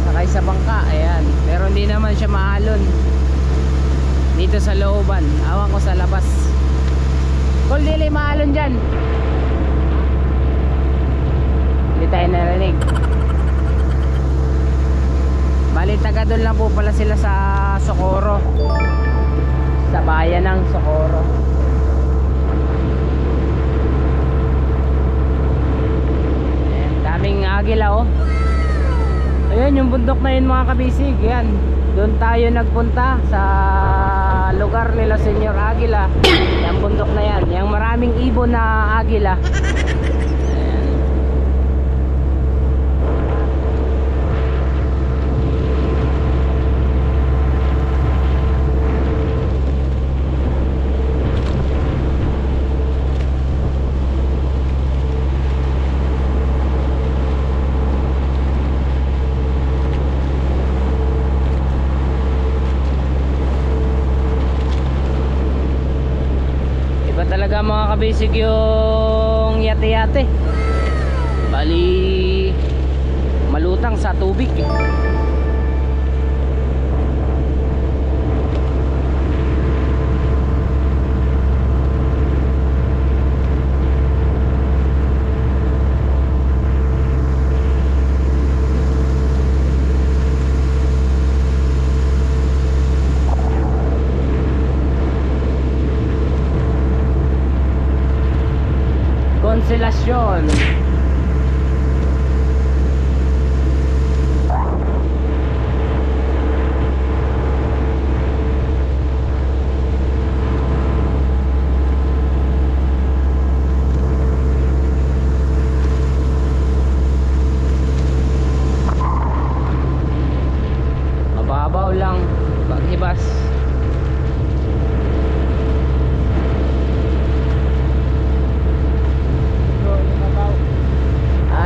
sakay sa bangka. Ayan, pero hindi naman siya maalon dito sa looban. Awan ko sa labas. Kung dili maalon dyan, hindi tayo narinig. Bali, taga doon lang po pala sila sa Socorro, sa bayan ng Socorro. Daming agila, oh. Ayun yung bundok na yun mga kabisig. Yan, doon tayo nagpunta sa lugar nila Senyor Agila. Yung bundok na yan, yung maraming ibon na agila. Ayan. Talaga mga kabisig yung yate-yate. Bali malutang sa tubig. Konselasyon. Mababaw lang paghibas.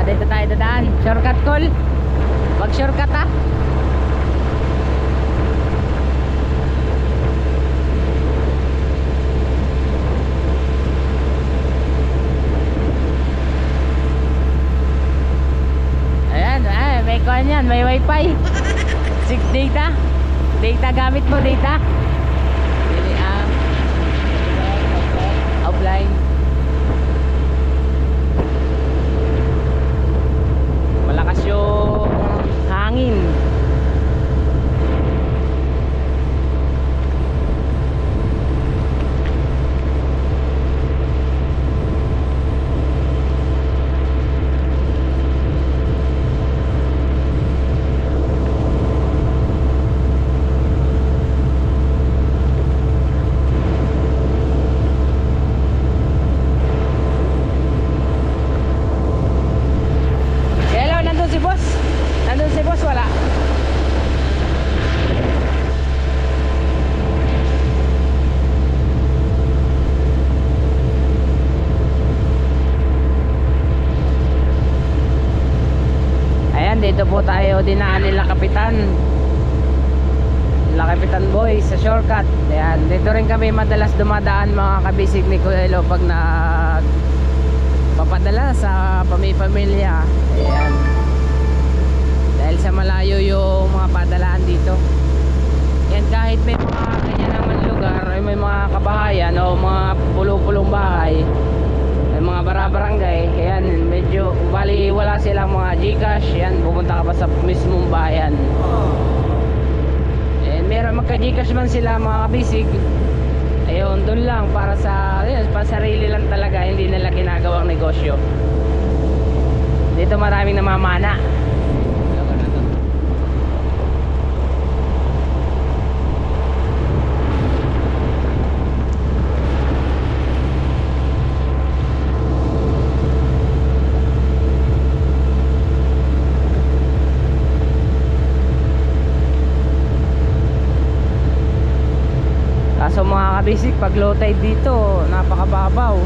Dito tayo dadaan. Shortcut call. Mag shortcut ha. Ayan, may kuhan yan, may wifi. 6 data. Data gamit mo, data. Offline. Malakas yung hangin. Dito po tayo dinaan nila kapitan. Laki Kapitan Boy sa shortcut. Ayan, dito rin kami madalas dumadaan mga kabisig ni Kuya Elo pag papadala sa pamilya. Ayan, dahil sa malayo yung mga padalaan dito. Yan, kahit may mga ganyan naman lugar, ay may mga kabahayan o mga pulong-pulong bahay, may mga barabarangay, yan medyo bali wala silang mga Gcash, yan pupunta ka pa sa mismong bayan. Meron magka-Gcash man sila mga kabisig, ayun, doon lang para sa sarili lang talaga, hindi nila ginagawang negosyo. Dito maraming namamana. Kaso mga kabisig, pag low tide dito, napakababaw.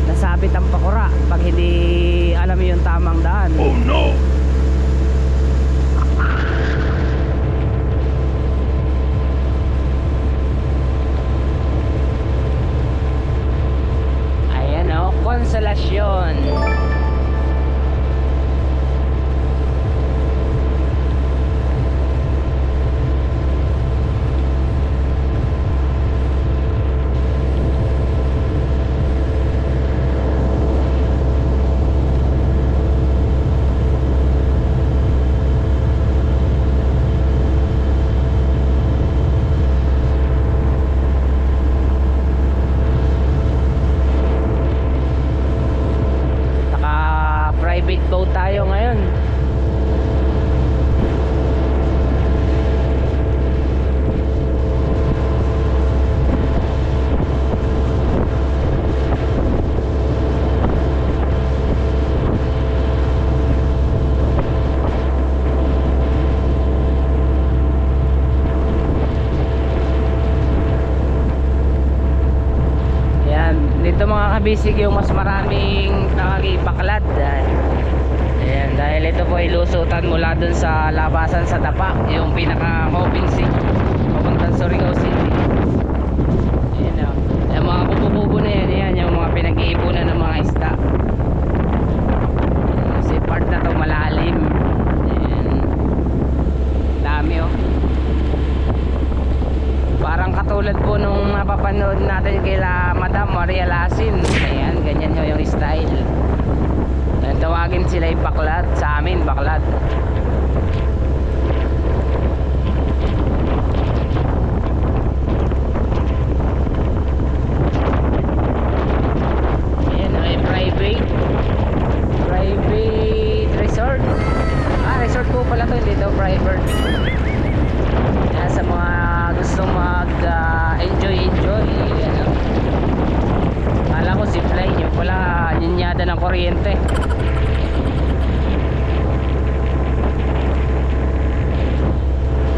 Nasabit ang pakura pag hindi alam yung tamang daan. Oh no! Ayan o, Konsolasyon. Private boat tayo ngayon. Yan, dito mga kabisig yung mas maraming nakakipaklad. Ayan, dahil ito po ay lusutan mula dun sa labasan sa Dapa, yung pinaka Hoping Sea papuntang Surigao City. Ayan o, yung mga kubo-kubo na yan, yan yung mga pinag-iipunan ng mga isda. Kasi part na to malalim. Ayan, dami o. Parang katulad po nung napapanood natin kila Madam Maria Lasin. Ayan, ganyan yung style. Tawagin sila yung baklad, sa amin baklad. Ayan, may private resort. Resort po pala to, hindi to private. Ayan, sa mga gusto mag enjoy. Ano, kala ko zipline, yung pala linyada ng kuryente.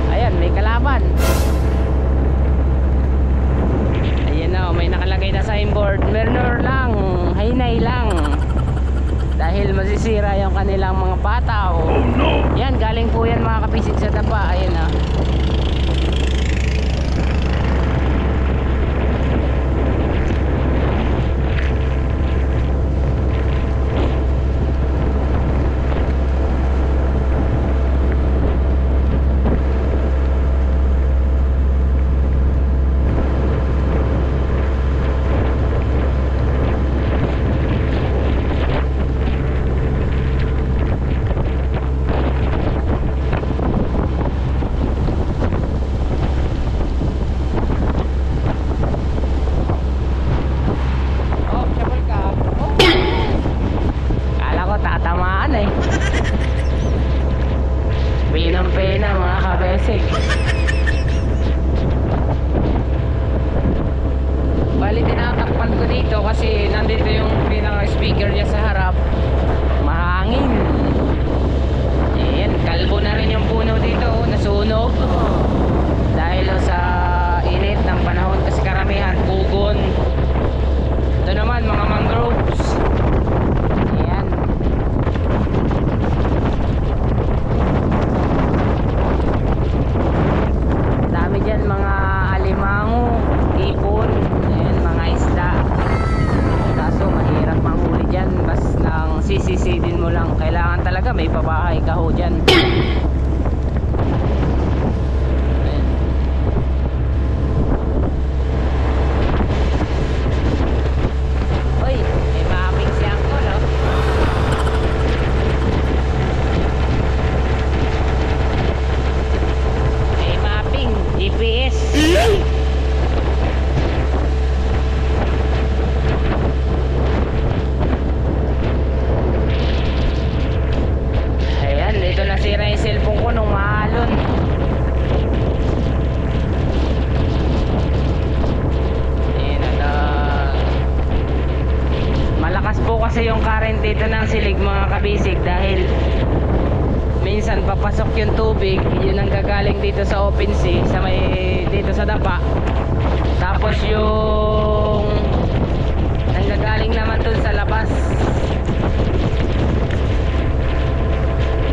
Ayan, may kalaban. Ayan na, may nakalagay na signboard, Mernor lang, hinay lang, dahil masisira yung kanilang mga pataw. Oh no! Yan, galing po yan mga kapisig sa Dapa. Ayan na. dito ng silig mga kabisig dahil minsan papasok yung tubig, yun ang gagaling dito sa open sea, sa may dito sa dapa. Tapos yung nanggagaling naman dun sa labas.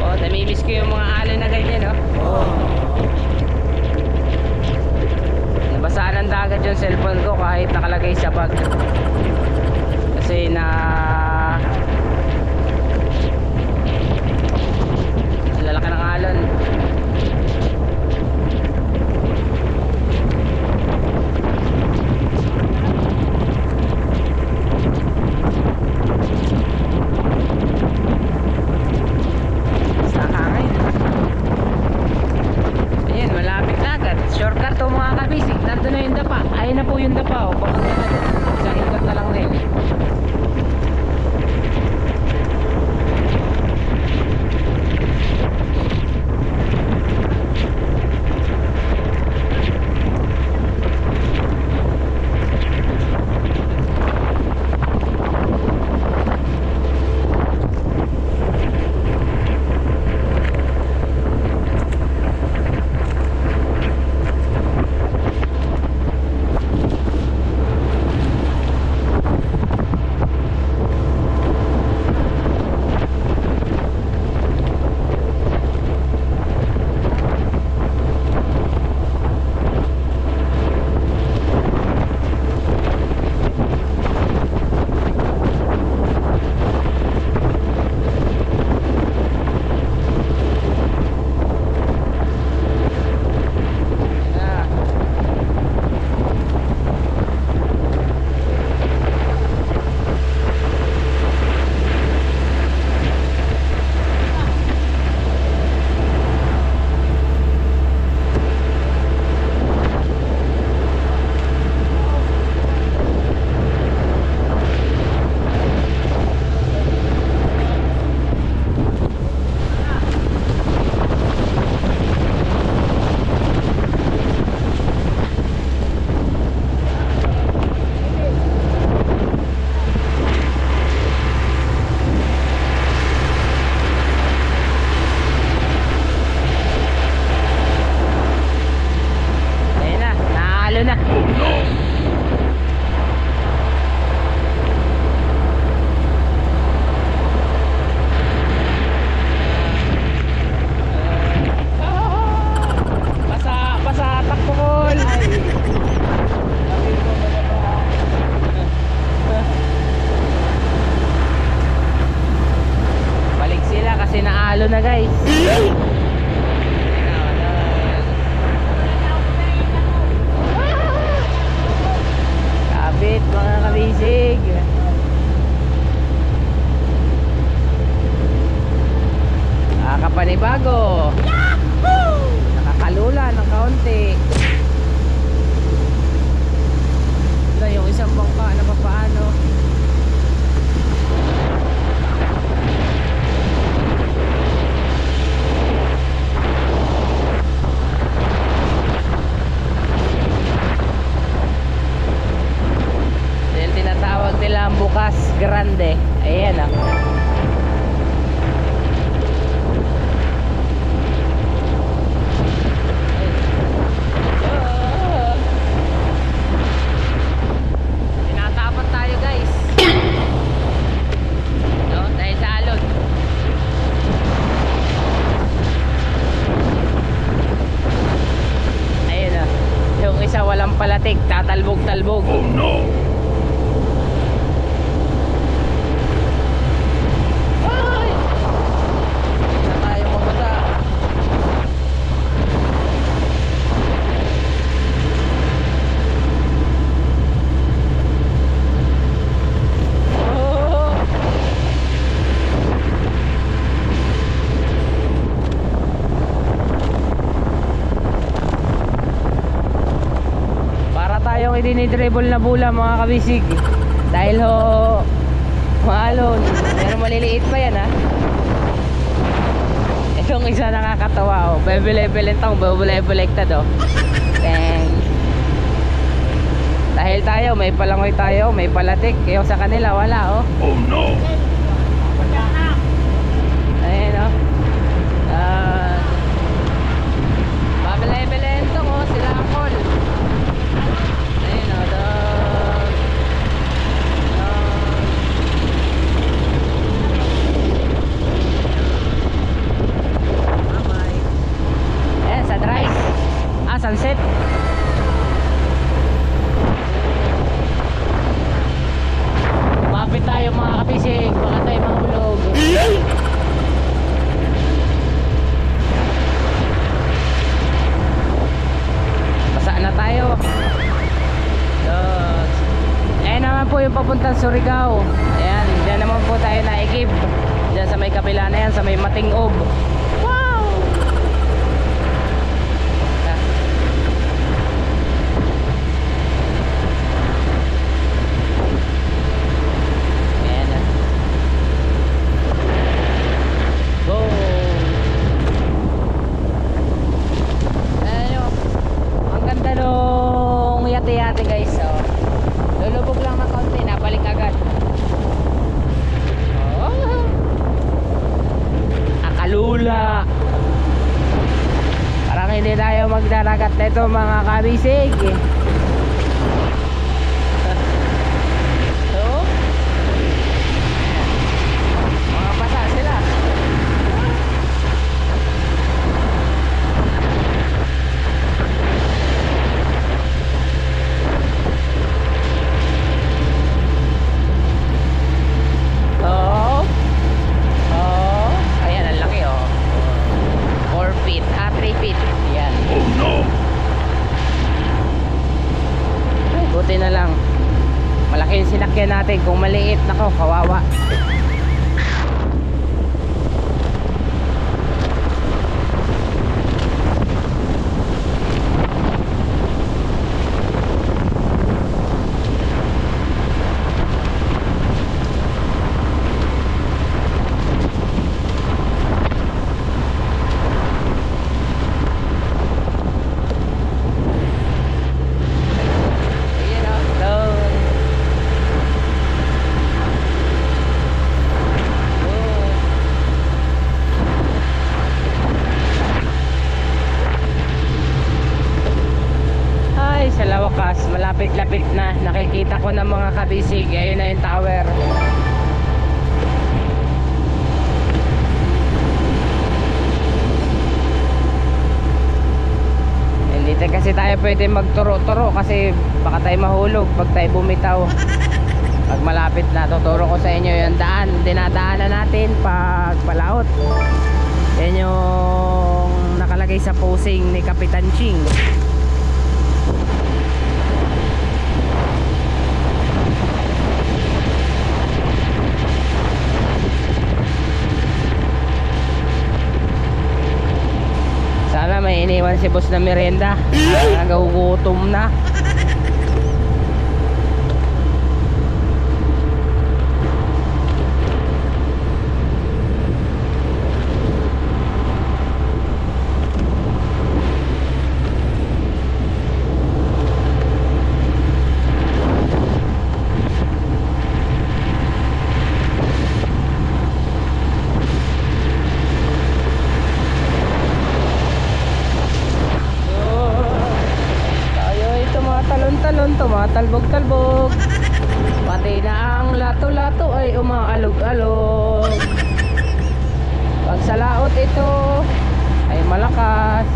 Oh, namimiss ko yung mga alon na ganyan, no? Oh. Nabasaan ng dagat yung cellphone ko kahit nakalagay sa bag. Kasi lalaki ng alon. Sakangay. Ayan, malapit na agad. Shortcut to mga kabisig. Nandun na yung dapa. Ayun na po yung dapa. O, baka na isang ikot na lang rin. na guys. Kapit mga kabisig. Nakakapanibago. Nakakalula ng kaunti. Ito yung isang bangka na papaano. Yung tinatawag nila ang bukas grande. Ayan ah. Walang palatik, tatalbog-talbog. Oh no! Ay! Hindi na tayo kumata. Oh! Tayong idinidribble na bula mga kabisig dahil ho maalon pero maliliit pa yan ha. Itong isa nakakatawa oh, bebele-bele itong bebele-belektad oh. Thanks. Dahil tayo may palangoy tayo, may palatik, yung sa kanila wala oh. Oh no. Ayan o. Babele-belento ko sila Angkol. Ayan o. Bye-bye. Ayan, sunrise. Sunset. Mapit tayo mga kabisig, baka tayo mahulog. Basa na tayo. Ayan naman po yung papuntang Surigao. Ayan, dyan naman po tayo naikip. Dyan sa may kabila na yan, sa may Matingob. Wow! Ayan na. Go! Ayan yun. Ang ganda nung yate-yate guys. Oh. Lulubog lang ng konti, nabalik agad. Oh. Akalula. Parang hindi tayo magdaragat nito mga kabisig. So, mga basa sila. Oh. Oh. Ayan, ang laki oh. 4 feet, 3 feet. Yan. Oh no. Ay, buti na lang. Malaki yung sinakyan natin. Kung maliit, nako, kawawa. Ayan o, doon. Ay, sa lawakas, malapit-lapit na. Nakikita ko ng mga kabisig. Ayun na yung tower. Hindi kasi tayo pwede magturo-turo kasi baka tayo mahulog pag tayo bumitaw. Pag malapit na, tuturo ko sa inyo yung daan. Dinadaanan natin pag palaot. Yan yung nakalagay sa posing ni Kapitan Ching. Sana may iniwan si boss na merienda. Nagagutom na. Tumatalbog-talbog, pati na ang lato-lato ay umaalog-alog. Pag sa laot ito ay malakas.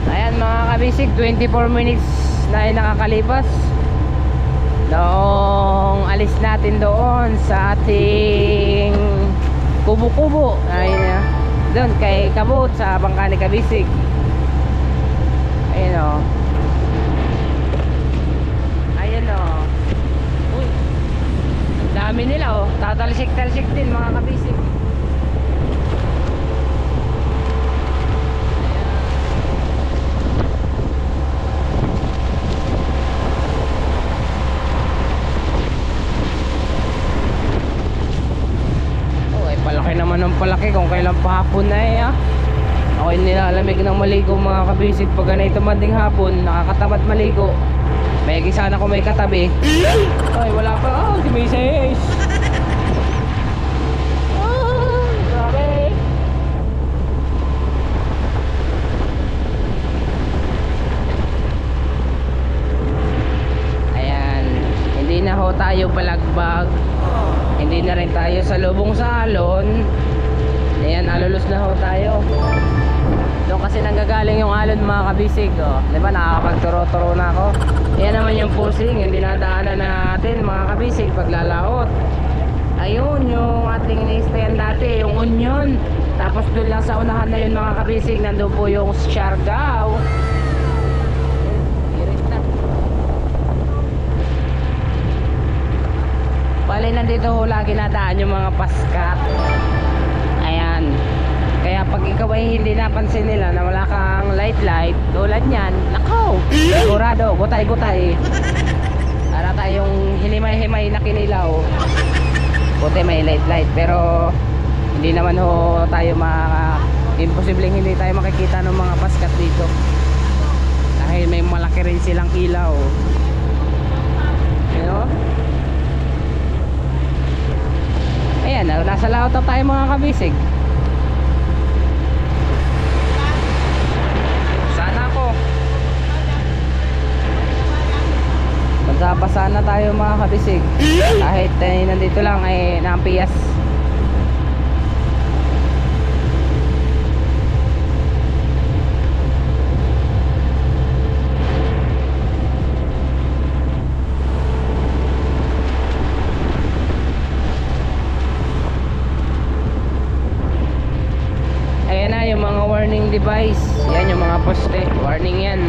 Ayan mga kabisig, 24 minutes na ay nakakalipas noong alis natin doon sa ating kubo-kubo. Ayun, doon kay Kabut sa bangka ni Kabisig. Ayun o. Ayun o. Uy, dami nila o. Tatalsik-talsik din mga Kabisig. Palaki naman ng palaki kung kailan pahapon na eh ah. Ako'y nilalamig ng maligo mga kabisig pag ganito manding hapon, nakakatamad maligo. May sana kung may katabi. Ay, wala pa. Oh, si Macy's. Oh, grabe. Ayan. Hindi na ho tayo balagbag. Hindi na rin tayo sa lubong salon. Ayan, alulos na ho tayo. Doon kasi nanggagaling yung alon mga kabisig, oh. Diba nakakapagturo-turo na ako. Yan naman yung pusing, yung dinadaanan natin mga kabisig paglalaot. Ayun yung ating ini-stayan dati, yung Union. Tapos doon lang sa unahan na yun mga kabisig, nandun po yung Siargao. Irit na. Bali nandito ho lagi nadaan yung mga paskat. Ayan. Kaya pag ikaw ay hindi napansin nila na wala kang light tulad nyan, nakaw, sigurado, gutay-gutay. Para tayong hinimay-himay na kinilaw. Buti may light, pero hindi naman ho tayo imposibleng hindi tayo makikita ng mga paskat dito. Dahil may malaki rin silang ilaw. You know? Ayan, nasa laot na tayo mga kabisig. Magsapasa na tayo mga kabisig. Kahit nandito lang ay nampiyas. Ayan na yung mga warning device. Yan yung mga poste. Warning yan.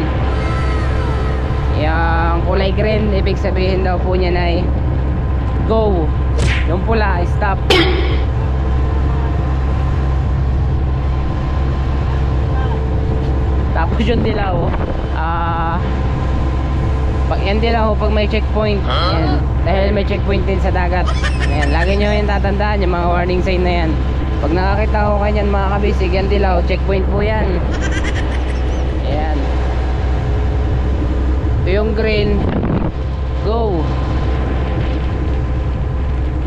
Yung kulay green, ibig sabihin daw po niya na go. Yung pula, stop. Tapos yung dilaw, pag yan dilaw, pag may checkpoint, yan, dahil may checkpoint din sa dagat. Ayan, lagi nyo yung tatandaan yung mga warning sign na yan. Pag nakakita ko kanyan mga kabisig, yan dilaw, checkpoint po yan. Ayan. Yung green, go.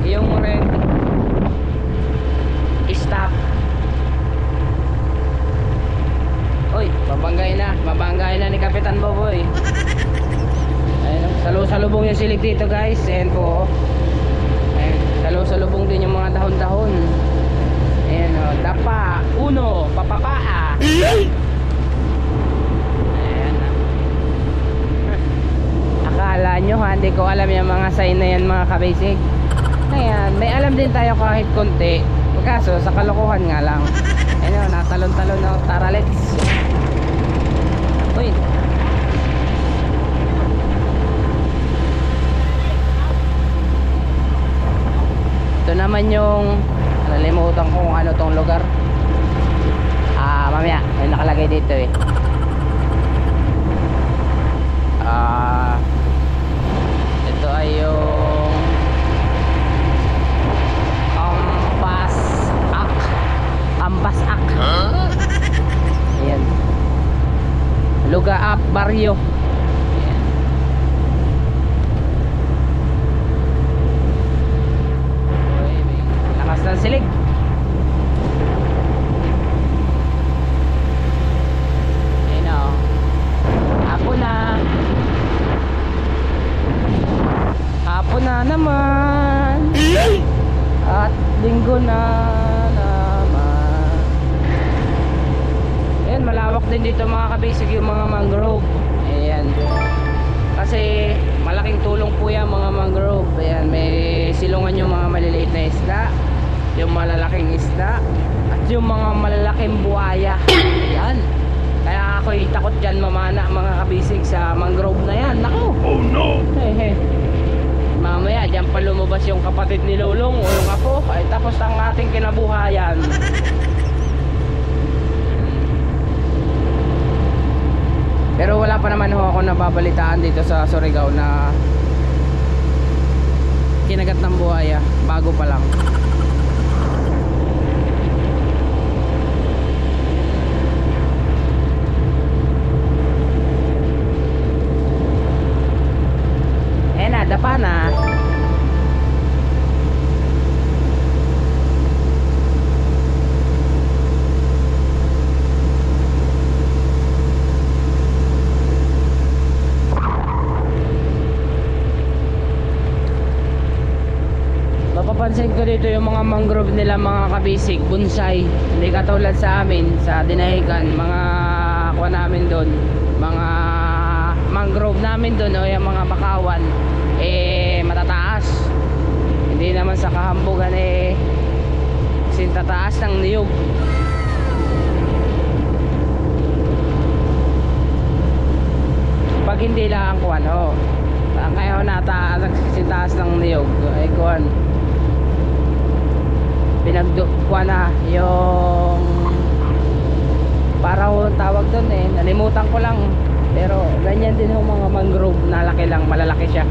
Yung red, stop. Uy, babanggain na ni Kapitan Boboy. Ayun, salubong yung silig dito guys. Ayan po. Ayun, salubong din yung mga dahon-dahon. Ayan o, dapa, uno, papapaa. Akala nyo ha, hindi ko alam yung mga sign na yan mga kabasic. Ayan, may alam din tayo kahit konti. Kaso sa kalokohan nga lang. Ayun, natalon-talon na taralets. Uy. Ito naman yung nalimutan ko kung ano tong lugar. Mamaya, may nakalagay dito eh. Ito ay yung Ambasak. Ayan. Lugaap Barrio. Ayan. Lakas ng silig. Ayan o. Hapon na naman. At linggo na naman. Ayan, malawak din dito mga kabisig yung mga mangrove. Ayan. Kasi malaking tulong po yan mga mangrove. Ayan, may silungan yung mga maliliit na isda, yung malalaking isda, at yung mga malalaking buhaya. Ayan. Kaya ako'y takot dyan mamana mga kabisig sa mangrove na yan. Naku! Oh no! Hey. Mamaya dyan pa lumabas yung kapatid ni Lulong o yung apo, ay tapos ang ating kinabuhayan. Pero wala pa naman ho ako nababalitaan dito sa Surigao na kinagat ng buhaya. Bago pa lang. dito yung mga mangrove nila mga kabisig, bonsai. Hindi katulad sa amin, sa Dinahican, mga kuha namin doon, mga mangrove namin doon o yung mga bakawan matataas. Hindi naman sa Kahambugan sintataas ng niyog. Pag hindi lang kuwan ngayon nagsisintaas ng niyog ay kuwan pinagkuha na yung parang tawag doon nalimutan ko lang, pero ganyan din yung mga mangrove na laki lang, malalaki siya,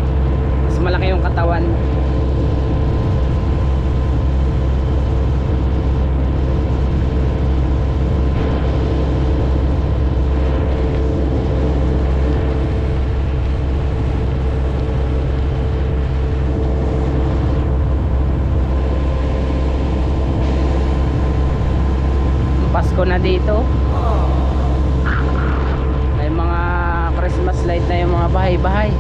mas malaki yung katawan. Pasko na dito. May mga Christmas light na yung mga bahay-bahay.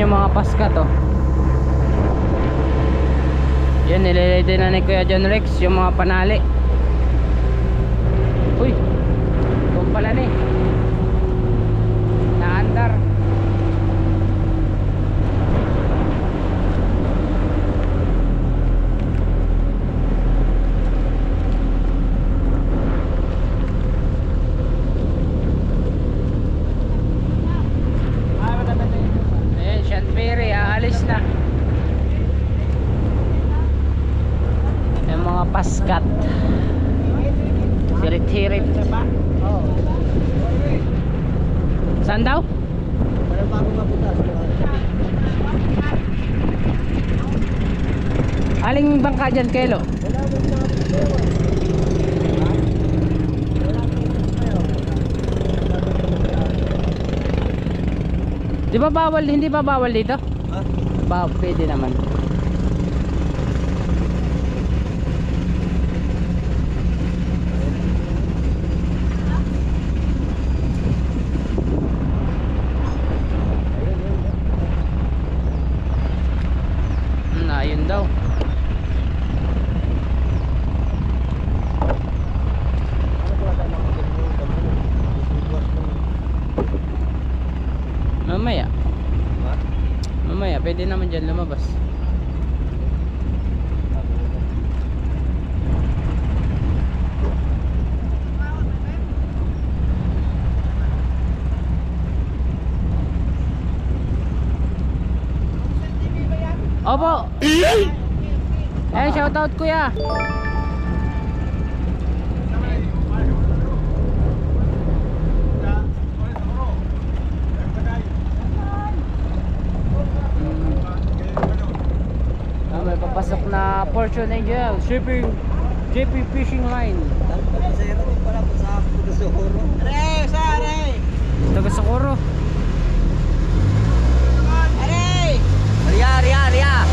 yung mga paska to. Yan, nililay na ni Kuya John Rex yung mga panali. Uy, huwag pala ni naandar. Ayan, Sean Perry, aalis na. Yung mga paskat, hirit-hirit. Saan daw? Aling bangka dyan, Kelo? Di ba bawal, hindi ba bawal dito? Pwede naman. Ayun daw. Mamaya pwede naman dyan lumabas. Opo. Shoutout kuya. May papasok na Fortune Angel shipping JP Fishing Line. Taga Socorro. Ria.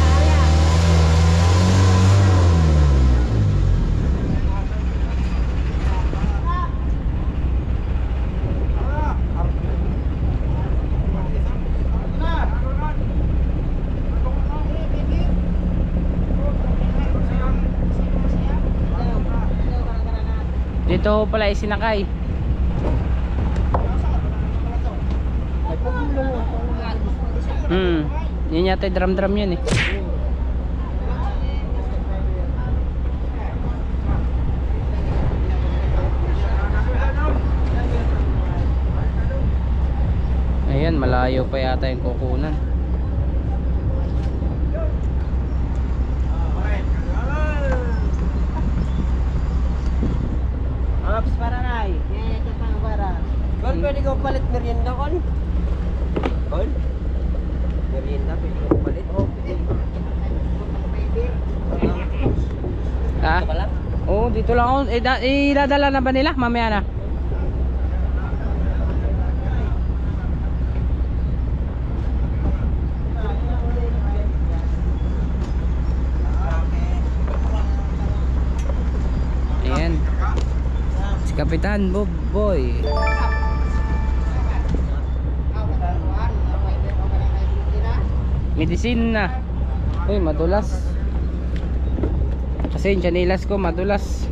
Dito pala isinakay. Yun yata drum yun eh. Ayan, malayo pa yata yung kukunan. Ops, para na eh. Ito pang para. Kol, pwede ko palit merienda, Kol? Kol? Merienda, pwede ko palit? Ha? Oo, dito lang ako. Idadala na ba nila? Mamaya na. Ayan. Si Kapitan Boy. Medicine na. Uy, madulas. Kasi yung chanilas ko madulas.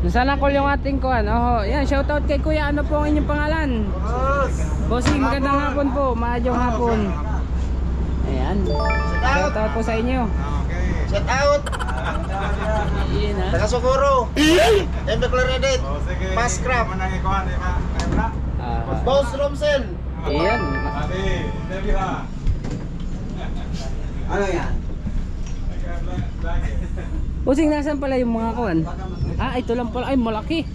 Nasaan call yung ating kuan? Oh, yan, shoutout kay Kuya. Ano po ang inyong pangalan? Bossing, magandang hapon po. Maadyong hapon. Ayan. Shoutout po sa inyo. Shout out! Iyan ha. Taga Socorro! M. Claredit! Pascrap! Boss Romsel! Iyan. Ano yan? Bossing, nasan pala yung mga kuan? Ah, ito lang pala. Ay, malaki.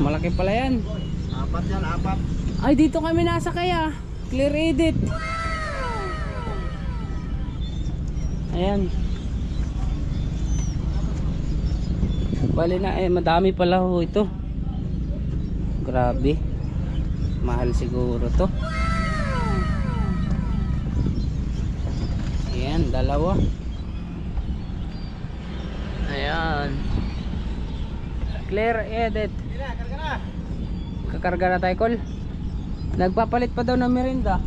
Malaki pala yan. Apat yan, apat. Ay, dito kami nasa kaya. Clear edit. Ayan. Bali na madami pala ho ito. Grabe. Mahal siguro to. Ayan, dalawa. Ayan. Clear edit. Kakarga na tayo, Col. Nagpapalit pa daw ng merinda.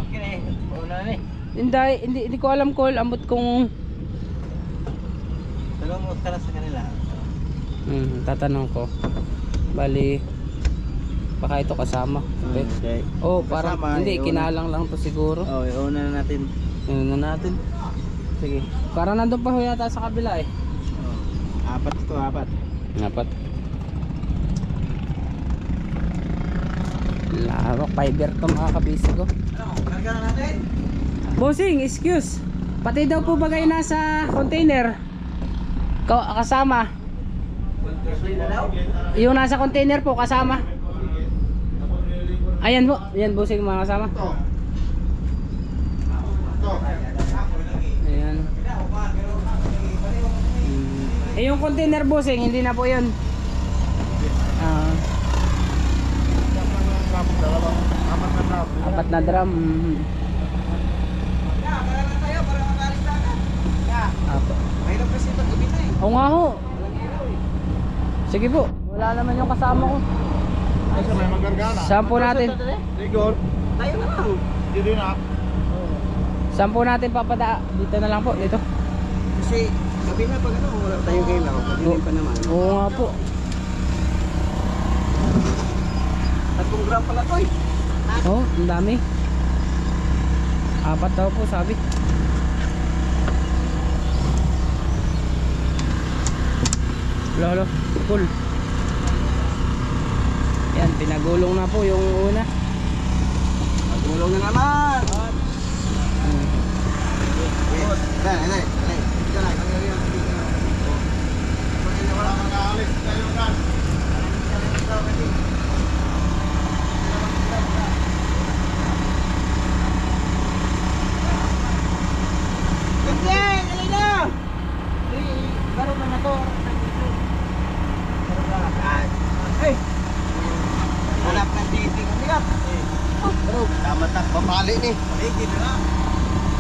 Okay, una na eh. Hindi ko alam, Col. Ambot kung Tulong mo ka na sa kanila. tatanong ko. Bali baka ito kasama. Okay. Oh, parang Kasama, hindi, kinalang lang to siguro. Oh, iuna na natin. Yun na natin. Sige. Parang nandun pa ho yata sa kabila eh. Apat ito, apat. Apat. Lawak fiber to mga kabisi ko. Karga na natin. Bossing, excuse. Pati daw po bagay nasa container. Kasama. Yung nasa container po kasama. Ayan po. Ayan, bossing, mga kasama. Ayan. Eh yung container bossing, hindi na po yun. Ah. Apat na drum. Apo. Mahirap kasi pag-gabi na eh. Oo nga ho. Sige po. Wala naman yung kasama ko. Saan po natin? Tayo na lang. Saan po natin papada? Dito na lang po. Dito. Kasi gabi na pag ano, wala tayong kailangan. Pag pa naman. Oo nga po. 3 gram pala to eh. Oh, ang dami. 4 daw po sabi. Halo, full. Yan, pinagulong na po yung una. Pagulong na naman. Dali. Wala mag-aalis tayo kan. Dali na! Baro na to. Hey! Hanap ng dating ang ligat. Bro, damat na pamali ni. Hindi na.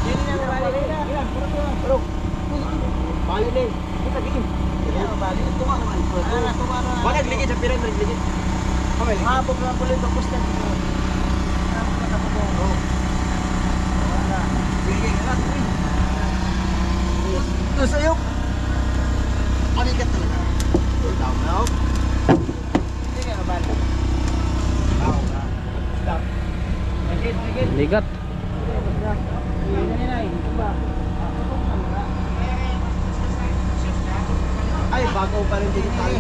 Hindi na bali na. Bro. Bali ni. Kita gigim. Hindi na bali. Tunga naman. Wala ligid sa piran ligid. Okay. Hapog na pala ito post na. Oh. Sige na. Ito sa'yo. Panikat talaga. Down now. Sige na bali. Ligat. Ay, bago pa rin din tayo.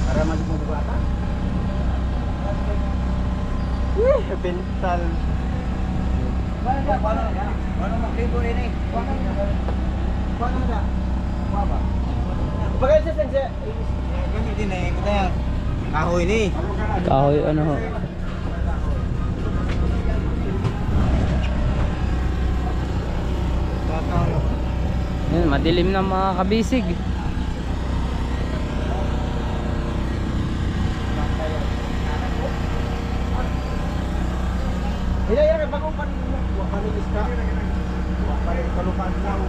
Para magmubata. Pintal. Paano mag-libo rin eh? Paano na? Maba. Bagay sa sense. Kami din eh. Kaya kahoy ni. Kahoy ano ho. Yan, madilim na mga kabisig. Iya, bagong panilis ka. Palupan lang.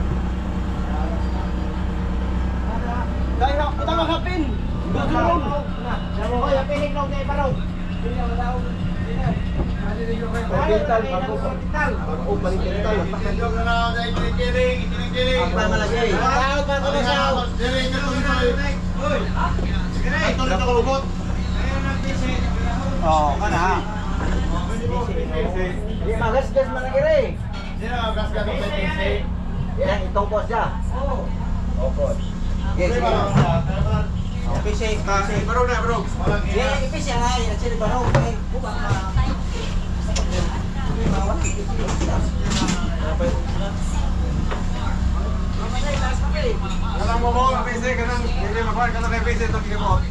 Dahil utang ang hapin. Dudulong. Hoy, hapin iklog kay Baraw. Pintal, bago balik pintal. Pintal na lang dahil kinikiling. Ang pamalagay. Tawag pa ko na siya. Hoy. Ito na kalubot. Oh, kana ha. Magas-gas man nagire. Sino magas-gas sa PC? Yan, itong boss siya. Oh, boss. Yes, PC, baro na, bro. Yeah, PC nga, actually baro. Buka ka. Kanang mo mo, PC, kanang hindi makuha ka na PC itong kikimot.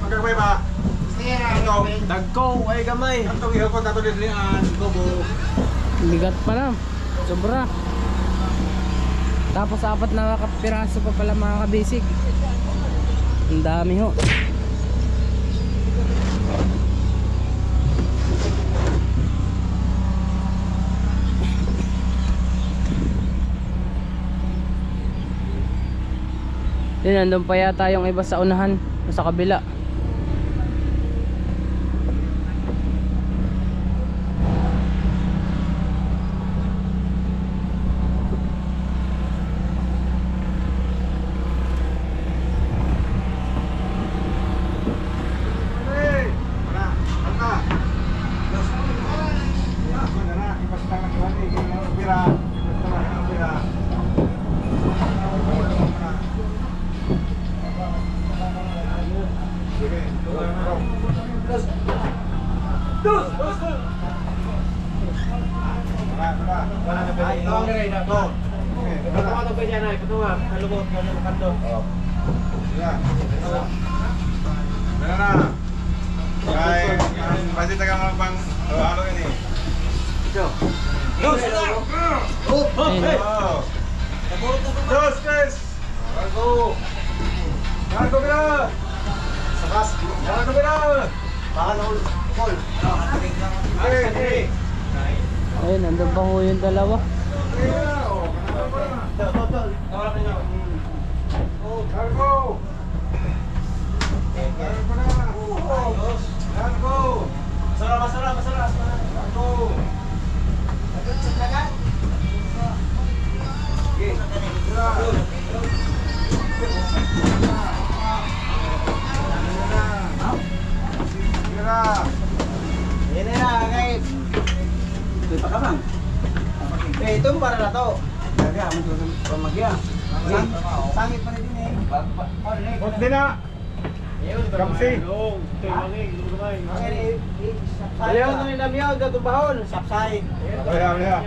Magagaway ba? Dagko, ay gamay. Itong ihapot nato dislian, kubo. Bigat pa na. Sobra. Tapos 4 na kapiraso pa pala mga kabisig. Ang dami ho. Yun, nandun pa yata yung iba sa unahan, sa kabila. Kaya, pasti taga mga pang halo ini. Ayun. Dos, tres. Largo. Largo ka na. Sakas. Largo ka na. Baka na ulit. Call. Okay. Ayun, nandun pa ho yung dalawa. Largo. Largo. Masarap. Largo. Yan na, guys. Ito pa ka bang? Eh, ito para na to. Lagya, magya. Sangit pa rin din eh. Bot din na. Kamsi. Ayaw na nila miyaw, dato bahon. Sapsay. Kaya.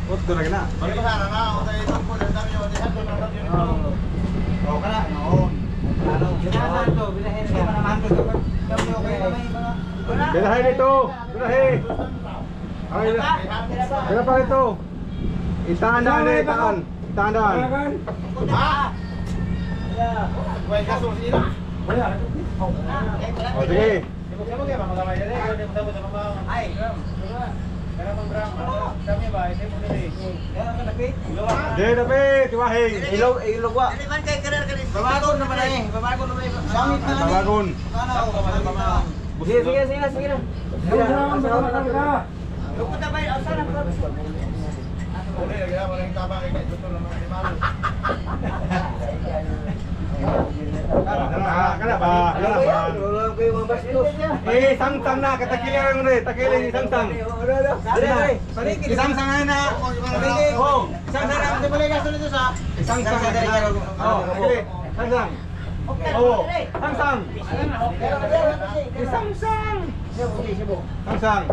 Bot doon lagi na. Binahay nito. Binahay. Ay, binahay pa nito. Itaan-daan na itaan. Itaan-daan. O, sige. Di, dapat. Tiwahing. Ilog wa. Babagon naman eh. Sangit na. Tabagon. Sige na. Kana ba? Sang-sang na. Katakilin mo rin. Takilin ni sang-sang. Isang-sang na. Oh, sang-sang na. Isang-sang na. Oh, sige. Sang-sang. Oh, sang-sang. Isang-sang. Sang-sang.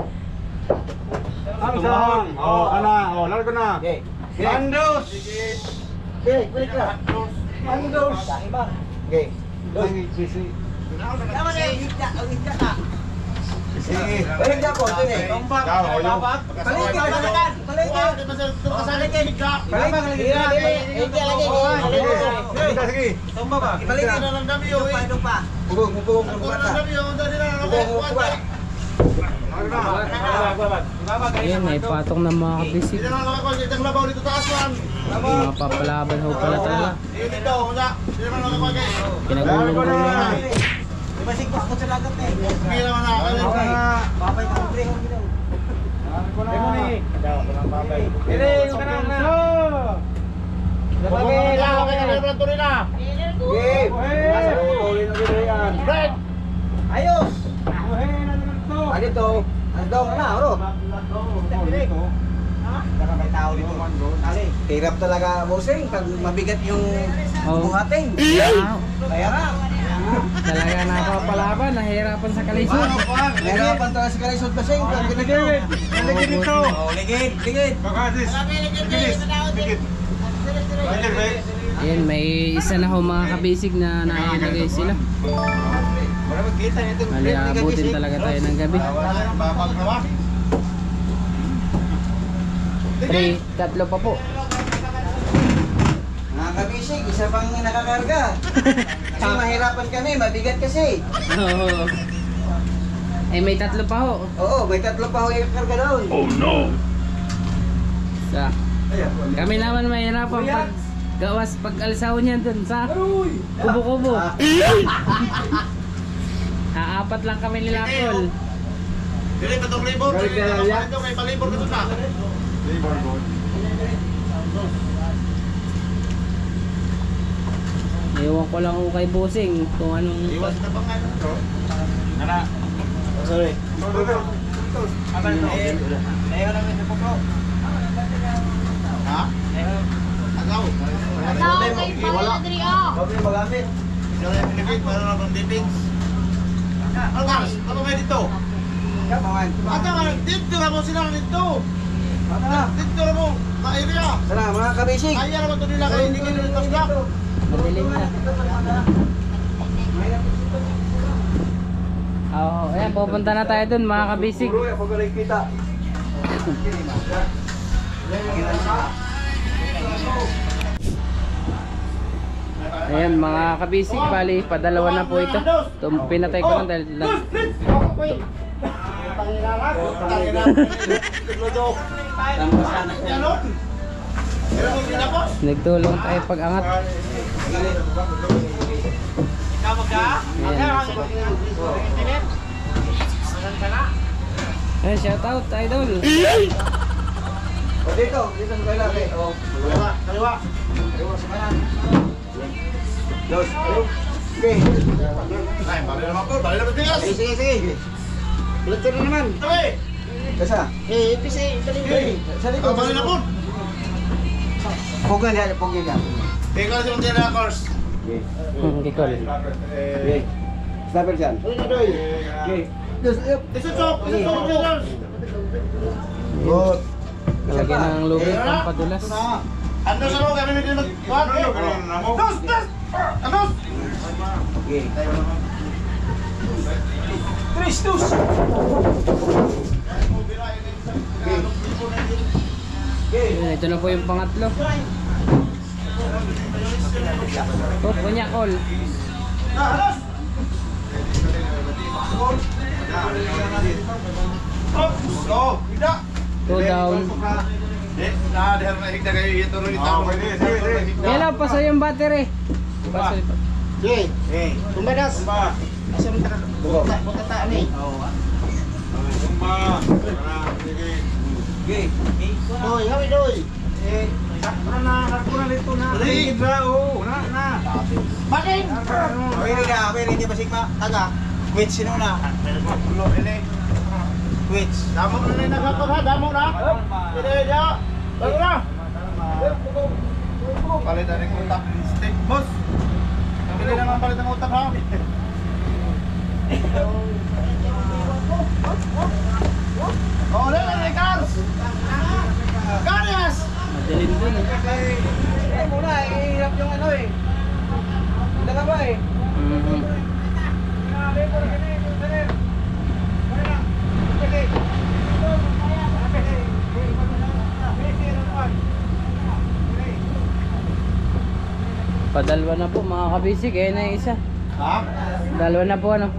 Sang-sang. Oh, ana. Oh, largo na. Andos. Andos. Okay. Sige. Balik na po, ito eh. Ayun, may patong ng mga kabisig. Mga papalaban ho pala talaga. Pinagulong-gulong na. Basig po ako sa lagat eh. Papay ka kong break. Ayos! Dito. Andong na, oro. Hirap talaga, bossing. Pag mabigat yung buhating. Kaya na. Talaga napapalaban, nahihirapan sa kalisod. Nahirapan talaga si Kalisod Basing. Pag ganito. Ligid dito. Ligid. Bakasis. Ligid. Ayan, may isa na ho mga kabisig na nailagay sila. Mali, abutin talaga tayo ng gabi. 3, 3 pa po. Mga kabisig, isa pang nakakarga. Kasi mahirapan kami, mabigat kasi. Oo. Eh, may 3 pa ho. Oo, may 3 pa ho yung karga doon. Oh no! Sa, kami naman mahirapan pag gawas pag-alsaw niyan dun sa kubo-kubo. Apat lang kami nilakol. Dili pa tong labor. Ito kay palibor ka na. Labor board. Iwan ko lang ho kay Bossing kung anong... Iwas na bang ano to? Ana. Sorry. Ano ito? Ayaw namin sa pagkaw. Ha? Agaw. Wala. Sabi magamit. Sila yung pinigit para na pang dippings. Algas, ano kayo dito? Kamangan. Ata nga, dito na mo sila dito. Dito na mo, ka-area. Sana mga kabisig. Kaya naman ito nila kayo, hindi kayo nila taslak. Madilim na. Oo, ayan, pupunta na tayo dun mga kabisig. Ayan mga kabisig, bali, padalawa na po ito. Pinatay ko lang dahil nagtulong tayo pag-angat. Ayan, shout out idol. Dito sa kailan. Kaliwa sa kanan. Dos. Okay. Ay, balik naman po. Balik naman tigas. Sige. Balik na naman. Tabi. Kasa? Pisi. Sa likod. Balik na po. Pugyan yan. Ikaw si Montiel na course. Gikol. Sniper dyan. Okay. Isasok. Good. Lagyan ng lubid pang padulas. Ano sa mga kami din mag-kuhan? Dos! Anos! Okay. Tristus! Ayan, ito na po yung pangatlo. Oh, kunya call. Anos! Oh, tidak. 2 down. Dahil na higda kayo ito rin ito. Hello, paso yung battery. Paso. Sige. Tumbadas. Asam ta. Butata ni. Okay. Doy, hawi doy. Hakuna dito na. Higda na. Bading. Awiri di basik ma. Taga. Wait sino na? Lo ini. Wait. Damo na ni nagapag ha, damo na. Dili dia. Damo na. Palitan ng utak stick, boss. Bili naman palit ng utak ha. Oh, lele cars. Cars. Madilim dun eh. Muna ihirap yung ano eh. Hindi ka ba eh? Padalwa na po mga kabisig. Ayan na yung isa. Ha? Dalawa na po ano.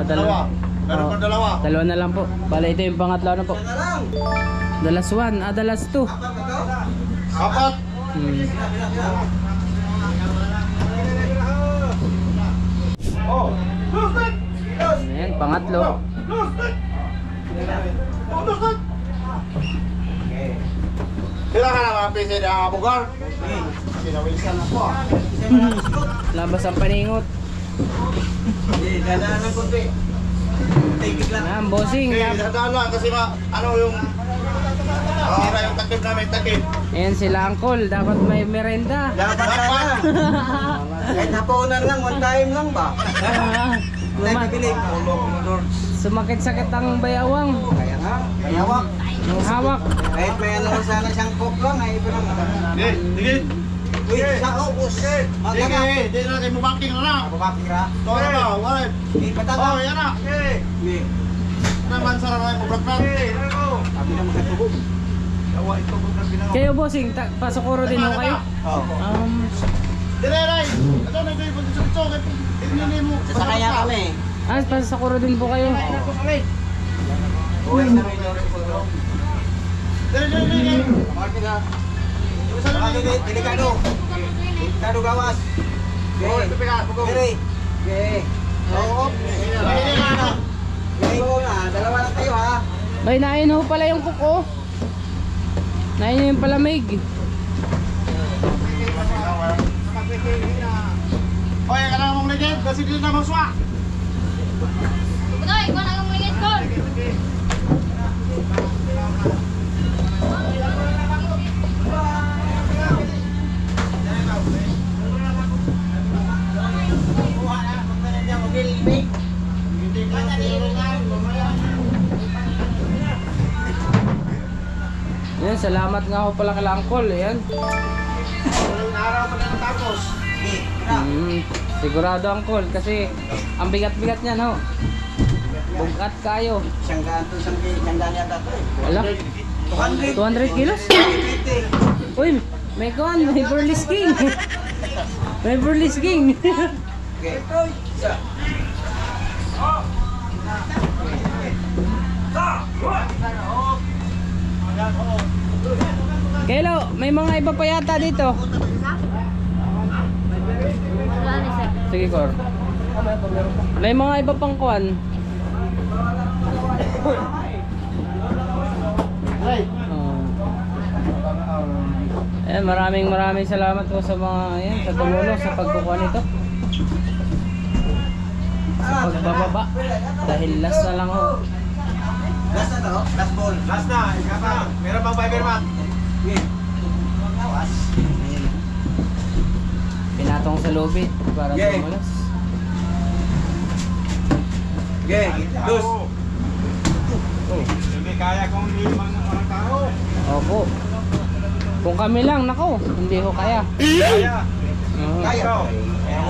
Dalawa. Meron pa dalawa. Dalawa na lang po. Bala ito yung pangatlo na po. Dalas 1, dalas 2. Apat. Oh. Ayan, pangatlo. Sila ka na mga PC na bugar. Sinawisan ako ah. Labas ang paningot. Dadaan ng konti. Tigit lang. Ayan, bossing. Dadaan lang kasi ano yung sira yung takip namin takip. Ayan sila Uncle. Dapat may merenda. Dapat sana. Kahit hapunan lang, one time lang ba? Sumakit-sakit ang bayawang. Kaya nga, mayawak. Yung hawak. Kahit may ano sana siyang coke lang, ay ito lang. Sige. Uy, sa ubos. Sige, di na kayo mabaking na na. Mabaking na? Ito na ba, wallet. Oh, yan na. Sige. Naman sa lalay mo, brat-brat. Sabi na magkatubog. Yawa, itubog na pinangaw. Kayo bossing, pasokoro din ho kayo? Oo. Direray! Ito na kayo, pag-isok-isok. Sasakaya kami. Pasokoro din po kayo. Uy, na rin yung Dire. Martin ha. Delikado. Delikado gawas. Dire. Oo. Dalawa lang kayo ha. Bay, nain ho pala yung kuko. Nain yung palamig. Oy, ka na mong legend. Kasi dito na maswa. Butoy, ikaw na mong legend ko. Yan, salamat nga ho pala kay Uncle. Ayan. Araw pa na natapos. Sigurado Uncle kasi ang bigat-bigat niyan ho. Bugat kayo. Isang gaan yata to eh. Ala, 200 kilos? Uy, may kuhan, may burlesque king. May burlesque king. Okay. Kelo, may mga iba pa yata dito. Sige, Cor. May mga iba pang kuhan. Maraming salamat po sa mga yan, sa tumulong sa pagkukuha nito. Sa pagbababa. Dahil last na lang ho. Last na to? Last ball. Last na. Ika pa. Meron pang 5 man. Lawas. Pinatong sa lobby para Yeah. tumulas. Okay. Dos. Hindi kaya kung limang orang tao. Opo. Kung kami lang, nako, hindi ho kaya. Kaya. Oo. Kaya.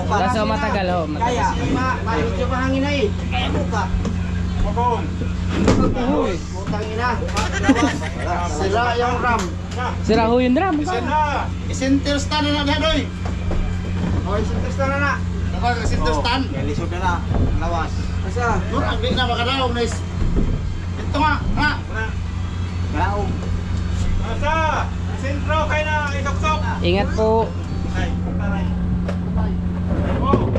Kaso matagal ho. Kaya. Medyo mahangin na eh. Kaya mo ka. Mabong. Uy. Putang ina. Sira yung ram. Sira ho yung drum. Isin na. Isinter stand na na doy. Oh, isinter stand na na. Ako isinter stand. Lisod na na. Lawas. Asa? Nur agdi na makadaog na is. Ito nga, ha. Galaog. Asa? Sentro kayo na isok-sok. Ingat po. Ay, taray. Oh.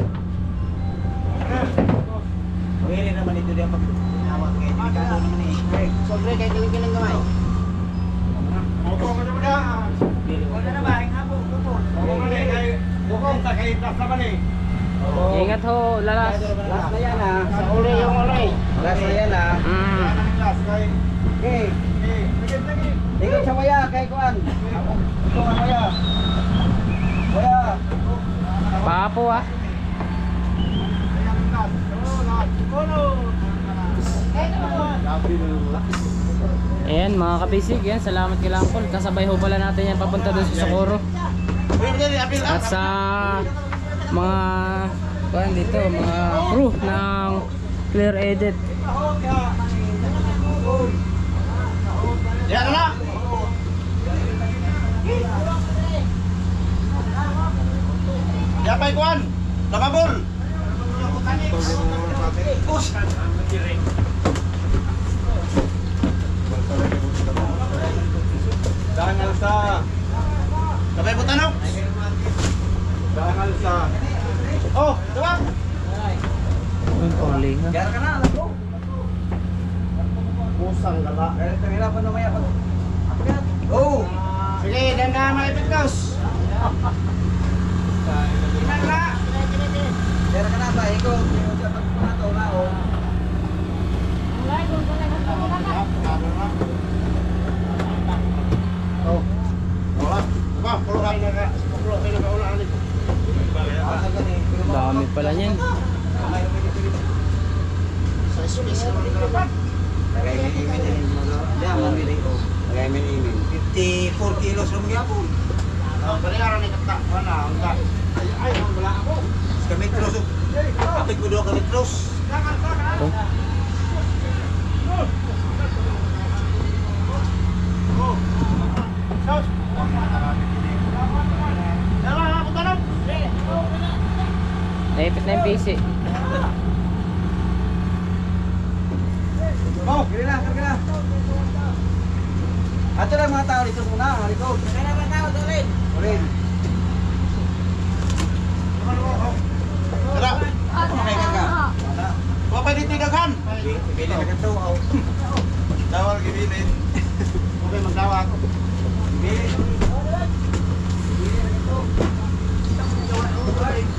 Pwede naman ito din pag-awag kayo. Delikado naman eh. Sobre kayo kiling-kiling gamay. Opo ka naman na. Wala na ba? Hingabo. Opo ka na kay bukong ta kay tas naman eh. Ingat ho, lalas. Last na yan ha. Sa uli yung uli. Last na yan ha. Last kay. Okay. Sige, sige. Ikot sa waya kay Kuan. Ito ang waya. Waya. Papo ah. Ayan mga kabisig, yan, salamat kay Langkol. Kasabay ho pala natin yan papunta doon sa Socorro. At sa mga kuan dito, mga crew ng Clear Edit. Yan na. Ya pay Kuan. Tababol. Push. Dangal sa. Sabay butanok. Dangal sa. Oh, diba? Only ha. Gara ka na, alam ko. Pusang gala. Kaya tangila pa naman yan. Oh! Sige, dandahan mga ipitkaws. Inagla! Gara ka na ba? Ikaw, sa pagpapataw na, oh. Oh. Wala. Ba, pulo kayo na. Pulo kayo na ulang nito. Dami pala niyan. Sa space naman ito. Lagay mo imin din. Diyan, mamili ko. Lagay mo imin. 54 kilos lang yapon. Baliharan ni kata. Wala, wala. Ay, wala ako. Kamitros. Apit ko doon kamitros. Oh. Naipit na yung PC. Oh, kiri na, kiri na. Ato lang mga tao dito muna, dito. Kaya na tao, Dolin. Dolin. Tara. Makaikan ka. Huwag pa dito daghan. Bili na ka to. Dawal gibilin. Okay, magdawa ako. Bili.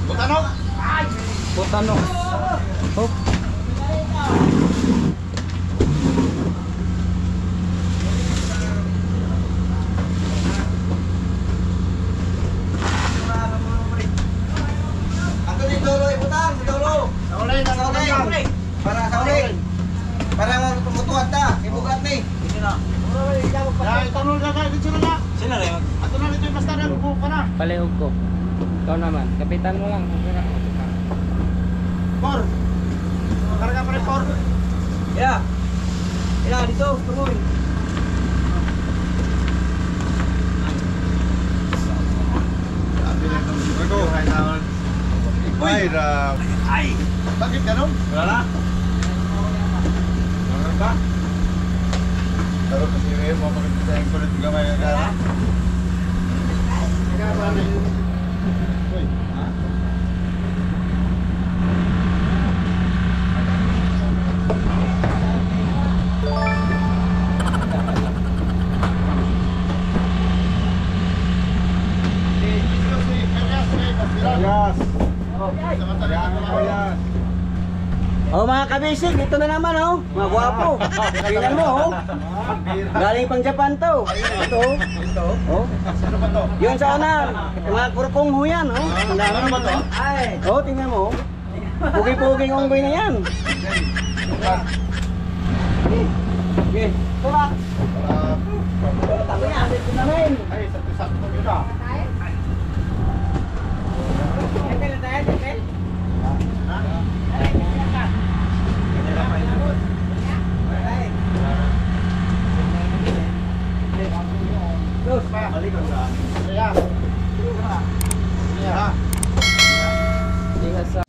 Butanok. Butanok. Oh. Ang tuloy dolo ibutang, dolo. Sa ulay. Para sa ulay. Para tumutuan ta, ibugat ni. Dito na. Ya, tanong na tayo dito na. Sino rin? Ato na dito yung basta na buko ka na. Palihog ko. Ikaw naman. Kapitan mo lang. Por. Karga pa rin por. Ya. Ya, dito, tuloy. Bakit ganun? Wala na? Wala ba? Pero kasi rin, mo maganda yung kulit gamay ng gara. Yes. Oh mga kabisig, ito na naman oh. Mga gwapo. Tingnan mo oh. Galing pang Japan to. Ito. Oh. Sino ba to? Yun sa una, mga kurkong ho yan oh. Ang dami. Ano ba to? Ay. Oh, tingnan mo. Pugi-pugi ng unggoy na yan. Okay. Tulak. Tabi niya, dito namin. Ay, sakto-sakto yun ah. Tingnan sa